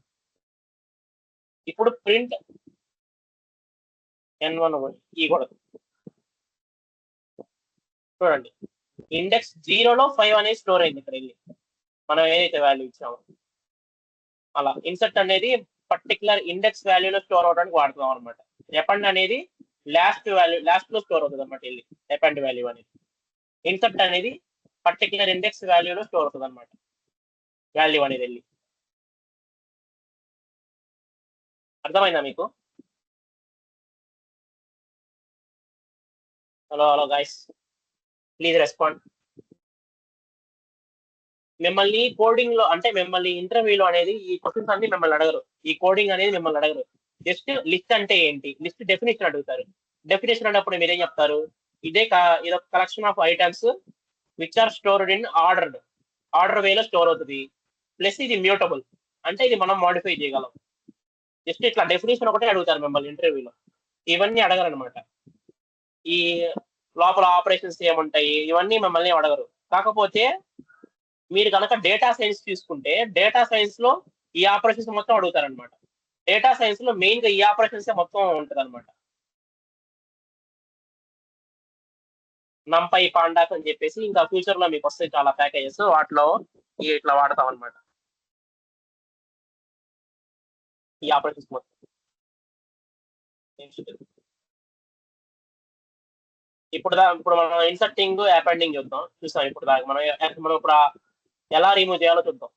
ఇప్పుడు ప్రింట్ N1 కూడా చూడండి, ఇండెక్స్ 0లో 5 అనేది స్టోర్ అయింది ఇక్కడ వెళ్ళి మనం ఏదైతే వాల్యూ ఇచ్చామో. అలా ఇన్సర్ట్ అనేది పర్టికులర్ ఇండెక్స్ వాల్యూలో స్టోర్ అవడానికి వాడుతున్నాం అనమాట. అపెండ్ అనేది లాస్ట్ లో స్టోర్ అవుతుంది అనమాట వెళ్ళి అపెండ్ వాల్యూ అనేది. ఇన్సర్ట్ అనేది పర్టికులర్ ఇండెక్స్ వాల్యూలో స్టోర్ అవుతుంది అనమాట వాల్యూ అనేది వెళ్ళి. అర్థమైందా మీకు? Hello guys, please respond. మిమ్మల్ని కోడింగ్ లో అంటే మిమ్మల్ని ఇంటర్వ్యూలో అనేది ఈ క్వశ్చన్స్ అన్ని మిమ్మల్ని అడగరు, ఈ కోడింగ్ అనేది మిమ్మల్ని అడగరు. జస్ట్ లిస్ట్ అంటే ఏంటి, లిస్ట్ డెఫినేషన్ అడుగుతారు. డెఫినేషన్ అన్నప్పుడు మీరేం చెప్తారు, ఇదొక collection of items which are stored in order వేలో స్టోర్ అవుతుంది, ప్లస్ ఇది మ్యూటబుల్ అంటే ఇది మనం మాడిఫై చేయగలం. జస్ట్ ఇట్లా డెఫినేషన్ ఒకటే అడుగుతారు మిమ్మల్ని ఇంటర్వ్యూలో, ఇవన్నీ అడగరు అనమాట. ఈ లోపల ఆపరేషన్స్ ఏముంటాయి ఇవన్నీ మిమ్మల్ని అడగరు. కాకపోతే మీరు కనుక డేటా సైన్స్ తీసుకుంటే డేటా సైన్స్ లో ఈ ఆపరేషన్స్ మొత్తం అడుగుతారనమాట. డేటా సైన్స్ లో మెయిన్ గా ఈ ఆపరేషన్స్ మొత్తం ఉంటుంది అనమాట. నంపై పాండాస్ అని చెప్పేసి ఇంకా ఫ్యూచర్ లో మీకు వస్తాయి చాలా ప్యాకేజెస్, వాటిలో ఇట్లా వాడతాం అనమాట ఈ ఆపరేషన్స్ మొత్తం. ఇప్పుడు మనం ఇన్సర్టింగ్ అపెండింగ్ చూసాం. ఇప్పుడు దాకా మనం ఇప్పుడు ఎలా రిమూవ్ చేయాలో చూద్దాం.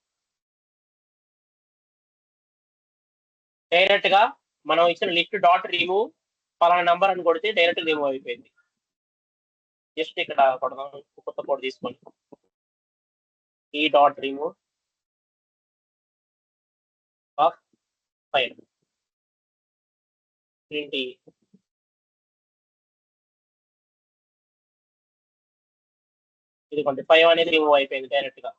డైరెక్ట్ గా మనం ఇచ్చిన లిస్ట్ డాట్ రిమూవ్ పలానా నంబర్ అని కొడితే డైరెక్ట్ రిమూవ్ అయిపోయింది. జస్ట్ ఇక్కడ కొడదాం, కొత్త కోడ్ తీసుకోండి, ఈ dot remove of file print ఇది కొంచెం 5 అనేది రిమూవ్ అయిపోయింది డైరెక్ట్ గా.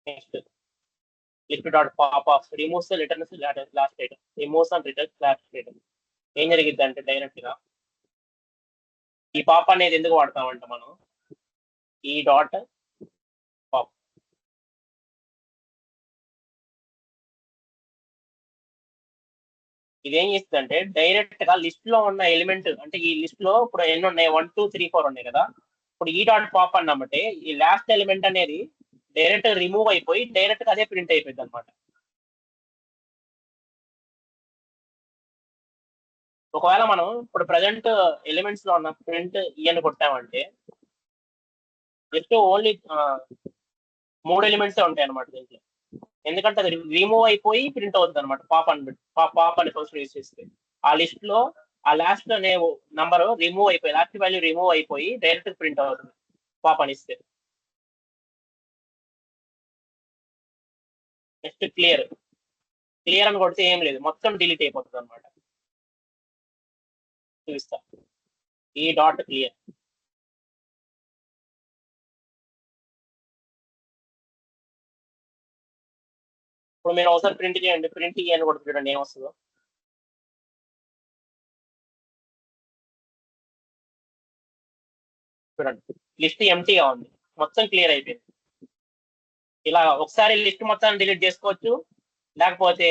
Next list dot pop of removes returns last item, removes and returns last item. ఏం జరిగింది అంటే డైరెక్ట్ గా ఈ పాప్ అనేది ఎందుకు వాడతామంటే మనం ఈ డాట్ పాప్ ఇదేం చేస్తుంది అంటే డైరెక్ట్ గా లిస్ట్ లో ఉన్న ఎలిమెంట్ అంటే ఈ లిస్ట్ లో ఇప్పుడు ఎన్ని ఉన్నాయి 1, 2, 3, 4 ఉన్నాయి కదా. ఇప్పుడు ఈ డాట్ పాప్ అన్నామంటే ఈ లాస్ట్ ఎలిమెంట్ అనేది డైరెక్ట్ రిమూవ్ అయిపోయి డైరెక్ట్ గా అదే ప్రింట్ అయిపోయింది అనమాట. ఒకవేళ మనం ఇప్పుడు ప్రజెంట్ ఎలిమెంట్స్ లో ఉన్న ప్రింట్ ఇవన్నీ కొట్టామంటే జస్ట్ ఓన్లీ 3 ఎలిమెంట్స్ ఉంటాయి అనమాట దీంట్లో. ఎందుకంటే అది రిమూవ్ అయిపోయి ప్రింట్ అవుతుంది అనమాట. పాప్ అనే ఫంక్షన్ యూజ్ చేస్తే ఆ లిస్ట్ లో ఆ లాస్ట్ అనే నంబర్ రిమూవ్ అయిపోయి లాస్ట్ వాల్యూ రిమూవ్ అయిపోయి డైరెక్ట్ ప్రింట్ అవుతుంది పాప్ అని ఇస్తే. నెక్స్ట్ క్లియర్ అని కొడితే ఏం లేదు, మొత్తం డిలీట్ అయిపోతుంది అనమాట. చూపిస్తా, ఈ డాట్ క్లియర్. ఇప్పుడు మీరు ఒకసారి ప్రింట్ చేయండి, ప్రింట్ అని కొడుతుంది చూడండి ఏమొస్తుందో. చూడండి లిస్ట్ ఎంటీగా ఉంది, మొత్తం క్లియర్ అయిపోయింది. ఇలా ఒకసారి లిస్ట్ మొత్తాన్ని డిలీట్ చేసుకోవచ్చు, లేకపోతే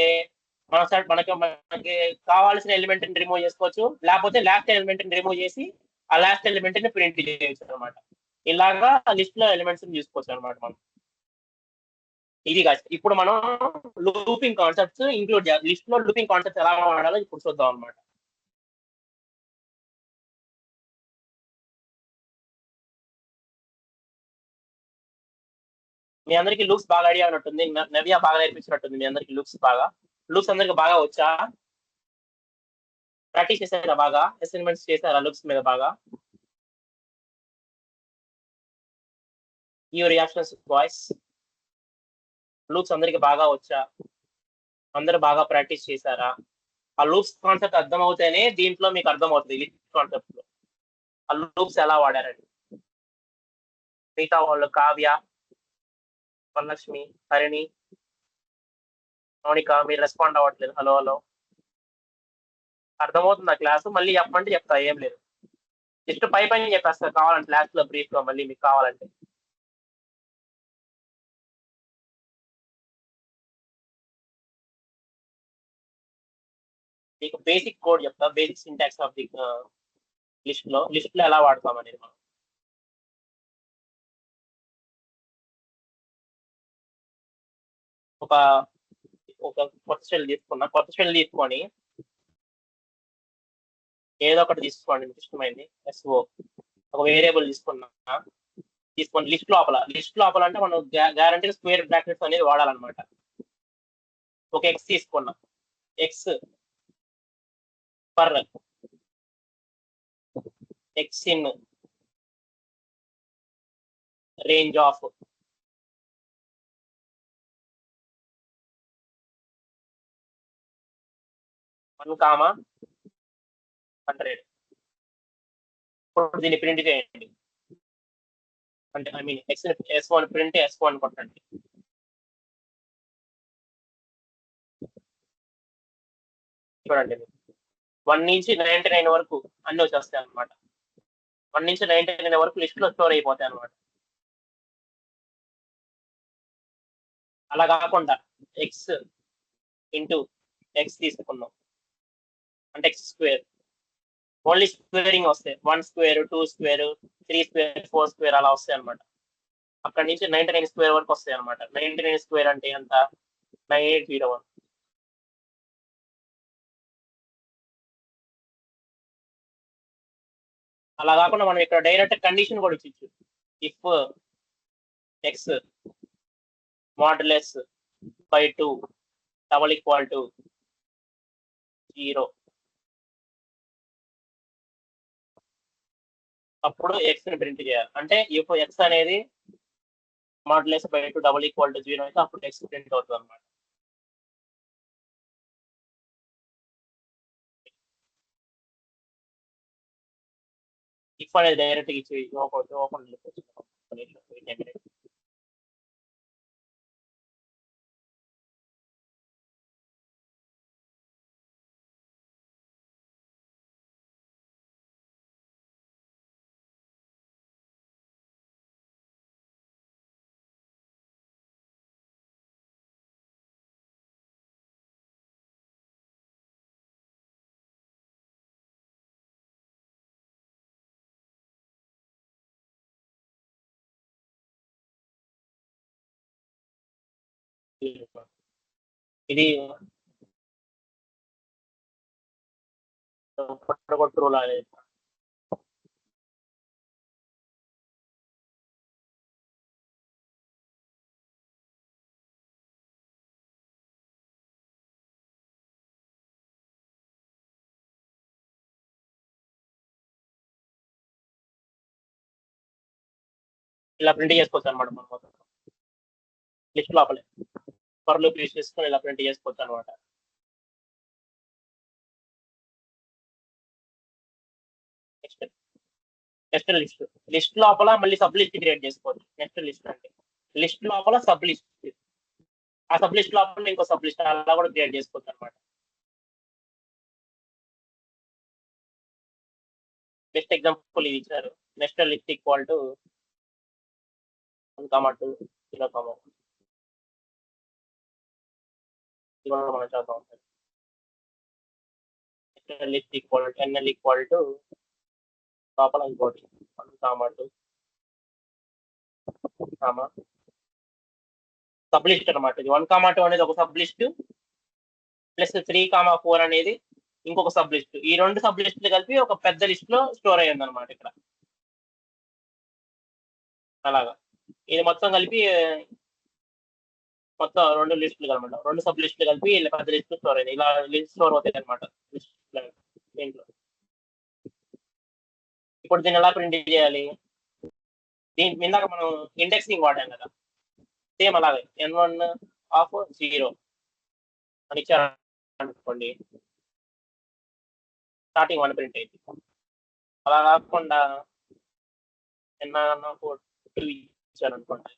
మనకి కావాల్సిన ఎలిమెంట్ ని రిమూవ్ చేసుకోవచ్చు, లేకపోతే లాస్ట్ ఎలిమెంట్ ని రిమూవ్ చేసి ఆ లాస్ట్ ఎలిమెంట్ ని ప్రింట్ చేయొచ్చు అనమాట. ఇలాగా లిస్ట్ లో ఎలిమెంట్స్ ని చూసుకోవచ్చు అనమాట మనం. ఇది కాదు, ఇప్పుడు మనం లూపింగ్ కాన్సెప్ట్స్ ఇంక్లూడ్ చేయాలి. లిస్ట్ లో లూపింగ్ కాన్సెప్ట్స్ ఎలా వాడాలో ఇప్పుడు చూద్దాం అనమాట. మీ అందరికి లూప్స్ బాగా ఐడియా ఉన్నట్టుంది, నవ్య బాగా నేర్పించినట్టుంది మీ అందరికి లూప్స్ అందరికి బాగా వచ్చా? ప్రాక్టీస్ చేశారా బాగా? అసైన్మెంట్స్ చేశారా లూప్స్ మీద బాగా? యువర్ రియాక్షన్స్ బాయ్స్, లూప్స్ అందరికి బాగా వచ్చా? అందరూ బాగా ప్రాక్టీస్ చేశారా? ఆ లూప్స్ కాన్సెప్ట్ అర్థం అవుతేనే దీంట్లో మీకు అర్థం అవుతుంది లిస్ట్ కాన్సెప్ట్ లో ఆ లూప్స్ ఎలా వాడారని. మిగతా వాళ్ళు కావ్య, వరలక్ష్మి, హరిణి, మౌనిక మీరు రెస్పాండ్ అవ్వట్లేదు. హలో అర్థమవుతుంది ఆ క్లాసు? మళ్ళీ చెప్పమంటే చెప్తా, ఏం లేదు, జస్ట్ పైన చెప్పేస్తా కావాలంటే క్లాస్ లో బ్రీఫ్ గా మళ్ళీ మీకు కావాలంటే. మీకు బేసిక్ కోడ్ చెప్తా, basic syntax of the list లో ఎలా వాడతాం అనేది మనం. ఒక కొత్త షెల్ తీసుకొని ఏదో ఒకటి తీసుకోండి మీకు ఇష్టమైంది. ఎస్ఓ ఒక వేరియబుల్ తీసుకొని లిస్ట్ లోపల అంటే మనం గ్యారంటీ స్క్వేర్ బ్రాకెట్స్ అనేది వాడాలన్నమాట. ఒక ఎక్స్ తీసుకున్నాం, X per X in range of one comma 100. ఇప్పుడు దీన్ని ప్రింట్ చేయండి, అంటే I mean S1 print S1 కొట్టండి. చూడండి 1 నుంచి 99 వరకు అన్ని వచ్చేస్తాయి అనమాట. 1 నుంచి 99 వరకు లిస్ట్ లో స్టోర్ అయిపోతాయి అనమాట. అలా కాకుండా ఎక్స్ ఇంటూ ఎక్స్ తీసుకున్నాం అంటే ఎక్స్ స్క్వేర్, ఓన్లీ స్క్వేరింగ్ వస్తాయి. 1 స్క్వేర్, 2 స్క్వేర్, 3 స్క్వేర్, 4 స్క్వేర్ అలా వస్తాయి అనమాట. అక్కడ నుంచి 99 స్క్వేర్ వరకు వస్తాయి అనమాట. 99 స్క్వేర్ అంటే ఎంత? 9801. అలా కాకుండా మనం ఇక్కడ డైరెక్ట్ కండిషన్ కూడా ఇచ్చు, ఇఫ్ ఎక్స్ మాడ్యులస్ బై 2 = 0, అప్పుడు ఎక్స్ ని ప్రింట్ చేయాలి. అంటే ఇప్పుడు ఎక్స్ అనేది మాడ్యులస్ బై 2 = 0 అయితే అప్పుడు ఎక్స్ ప్రింట్ అవుతుంది అనమాట. ఇఫ్ అనేది డైరెక్ట్ ఇచ్చి ఓపెన్ ఇది ట్రూ లాగా ఇలా ప్రింట్ చేసుకోవచ్చు అనమాట మనం మొత్తం లిస్ట్ లోపలే ఫర్ లూప్ యూస్ చేసుకొని ఇలా ప్రింట్ చేసుకోవచ్చు అనమాట. నెక్స్ట్ లిస్ట్ లోపల మళ్ళీ సబ్ లిస్ట్ క్రియేట్ చేసుకోవచ్చు. నెక్స్ట్ లిస్ట్ అంటే లిస్ట్ లోపల సబ్ లిస్ట్, ఆ సబ్ లిస్ట్ లోపల ఇంకో సబ్ లిస్ట్ అలా కూడా క్రియేట్ చేసుకోవచ్చు అనమాట. బెస్ట్ ఎగ్జాంపుల్ ఇది ఇచ్చారు. నెక్స్ట్ లిస్ట్ ఈక్వల్ టు 1, 2, 0, ఇది కూడా మనం చూద్దాం. Next list equal to NL equal to లోపల ఇంకోటి 1, 2 సబ్ లిస్ట్ అనమాట. ఇది 1, 2 అనేది ఒక సబ్ లిస్ట్ ప్లస్ 3, 4 అనేది ఇంకొక సబ్ లిస్ట్. ఈ రెండు సబ్ లిస్టులు కలిపి ఒక పెద్ద లిస్ట్ లో స్టోర్ అయ్యింది అనమాట ఇక్కడ. అలాగా ఇది మొత్తం కలిపి మొత్తం రెండు లిస్టులు అనమాట, రెండు సబ్ లిస్టులు కలిపి ఇలా పెద్ద లిస్ట్ స్టోర్ అయింది. ఇలా లిస్ట్ స్టోర్ అవుతాయి అనమాట దీంట్లో. ఇప్పుడు దీన్ని ఎలా ప్రింట్ చేయాలి? దీని ఇందాక మనం ఇండెక్సింగ్ వాడాం కదా, సేమ్ అలాగే N1 ఆఫ్ 0 అని ఇచ్చారు అనుకోండి, స్టార్టింగ్ 1 ప్రింట్ అయింది. అలా కాకుండా N1 ఆఫ్ 2 ఇచ్చారు అనుకోండి,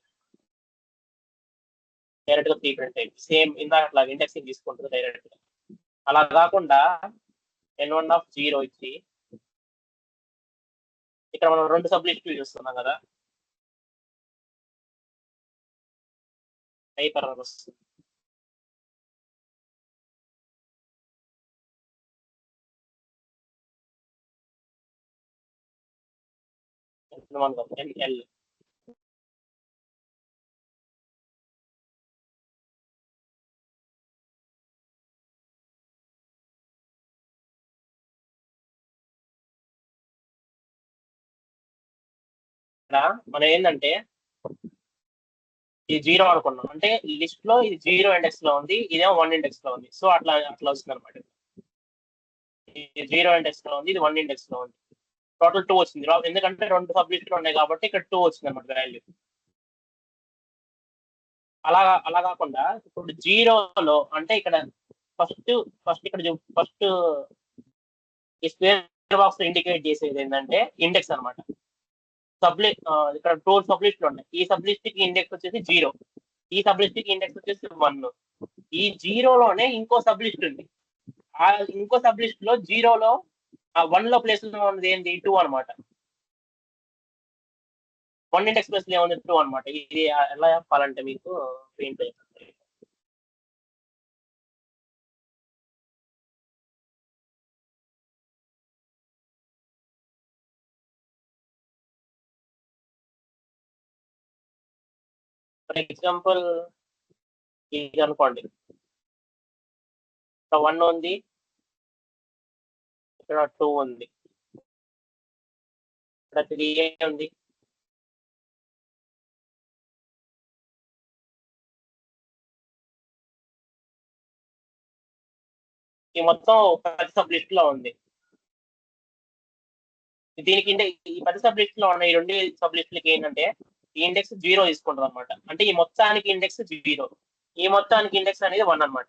డైరెక్ట్ గా 3 ప్రింట్ అయింది. సేమ్ ఇందాక అట్లా ఇండెక్సింగ్ తీసుకుంటుంది డైరెక్ట్ గా. అలా కాకుండా N1 ఆఫ్ 0 ఇచ్చి ఇక్కడ మనం రెండు సబ్ లిస్టులు చూస్తున్నాం కదా, హైపర్ వస్తుంది. NL మనం ఏంటంటే ఇది 0 అనుకున్నాం అంటే లిస్ట్ లో ఇది 0 ఇండెక్స్ లో ఉంది, ఇదేమో 1 ఇండెక్స్ లో ఉంది. సో అట్లా వస్తుంది అనమాట. ఇది 0 ఇండెక్స్ లో ఉంది, ఇది 1 ఇండెక్స్ లో ఉంది. టోటల్ 2 వచ్చింది, ఎందుకంటే రెండు సబ్ లిస్టులు ఉన్నాయి కాబట్టి ఇక్కడ 2 వచ్చింది అనమాట వాల్యూ. అలా కాకుండా ఇప్పుడు 0లో అంటే ఇక్కడ ఫస్ట్ ఇక్కడ ఫస్ట్ ఈ స్క్వేర్ బాక్స్ ఇండికేట్ చేసేది ఏంటంటే ఇండెక్స్ అనమాట. ఇక్కడ 2 సబ్ లిస్టులు ఉన్నాయి. ఈ సబ్ లిస్ట్ కి ఇండెక్స్ వచ్చేసి 0, ఈ సబ్ లిస్ట్ కి ఇండెక్స్ వచ్చేసి 1. ఈ 0లోనే ఇంకో సబ్ లిస్ట్ ఉంది. ఆ ఇంకో సబ్ లిస్ట్ లో 0లో 1 లో ప్లేస్ లో ఉన్నది ఏంటి 2 అనమాట. 1 ఇండెక్స్ ప్లేస్ లో ఉంది 2 అనమాట. ఇది ఎలా చెప్పాలంటే మీకు ప్రింట్ ఫర్ ఎగ్జాంపుల్ ఇది అనుకోండి, ఇక్కడ 1 ఉంది, ఇక్కడ 2 ఉంది, ఇక్కడ 3 ఉంది, ఈ మొత్తం 10 సబ్ లిస్ట్ లో ఉంది. దీనికి ఈ 10 సబ్ లిస్ట్ లో ఉన్న ఈ రెండు సబ్ లిస్టులకి ఏంటంటే ఈ ఇండెక్స్ 0 తీసుకుంటుంది అనమాట. అంటే ఈ మొత్తానికి ఇండెక్స్ 0, ఈ మొత్తానికి ఇండెక్స్ అనేది 1 అనమాట.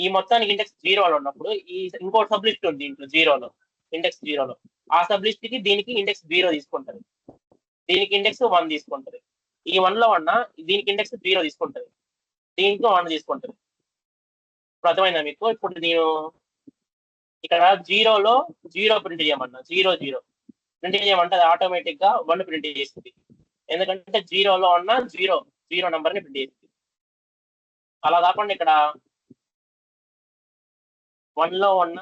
ఈ మొత్తానికి ఇండెక్స్ 0లో ఉన్నప్పుడు ఈ ఇంకో సబ్ లిస్ట్ ఉంది దీంట్లో 0లో, ఇండెక్స్ 0లో. ఆ సబ్ లిస్ట్ కి దీనికి ఇండెక్స్ 0 తీసుకుంటది, దీనికి ఇండెక్స్ 1 తీసుకుంటది. ఈ 1 లో ఉన్న దీనికి ఇండెక్స్ 0 తీసుకుంటది, దీంట్లో 1 తీసుకుంటది. ఇప్పుడు అర్థమైందా మీకు? ఇప్పుడు నేను ఇక్కడ 0లో 0 ప్రింట్ చేయమన్నా, 0 ప్రింట్ చేయమంటే అది ఆటోమేటిక్ గా 1 ప్రింట్ చేస్తుంది. ఎందుకంటే 0లో ఉన్న 0 నెంబర్ ని ప్రింట్ చేస్తుంది. అలా కాకుండా ఇక్కడ 1లో ఉన్న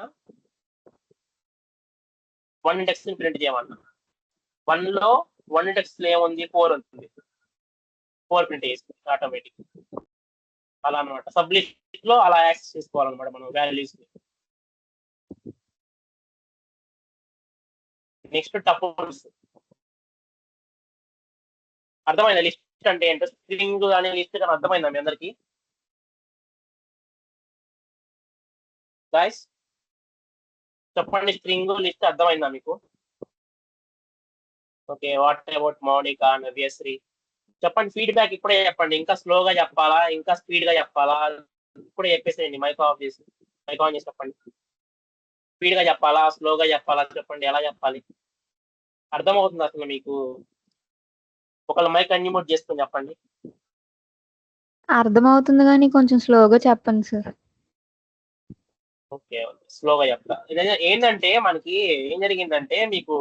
1 ఇండెక్స్ ని ప్రింట్ చేయమన్నా, 1లో 1 ఇండెక్స్ లో ఏముంది 4 ఉంటుంది, 4 ప్రింట్ చేస్తుంది ఆటోమేటిక్. అలా అనమాట సబ్ లిస్ట్ లో అలా యాక్సెస్ చేసుకోవాలన్నమాట మనం వాల్యూస్ ని. Next tuples. అర్థమైందా లిస్ట్ అంటే ఏంటో? స్ట్రింగ్ అనే లిస్ట్ కానీ అర్థమైందా మీ అందరికి గాయస్? చెప్పండి, స్ట్రింగ్ లిస్ట్ అర్థమైందా మీకు? Okay, what about Mounika, Navyasri? చెప్పండి, ఫీడ్బ్యాక్ ఇప్పుడే చెప్పండి. ఇంకా స్లోగా చెప్పాలా, ఇంకా స్పీడ్ గా చెప్పాలా? ఇప్పుడే చెప్పేసేయండి. మైక్ ఆఫ్ చేసి మైక్ ఆన్ చేసి చెప్పండి. స్పీడ్ గా చెప్పాలా, స్లోగా చెప్పాలా? చెప్పండి, ఎలా చెప్పాలి? అర్థమవుతుంది అసలు మీకు? ఒకళ్ళ మైక్ అన్మ్యూట్ చేసుకొని చెప్పండి. అర్థమవుతుంది కానీ కొంచెం స్లోగా చెప్పండి సార్. ఓకే, స్లోగా చెప్తా. ఏంటంటే మనకి ఏం జరిగిందంటే మీకు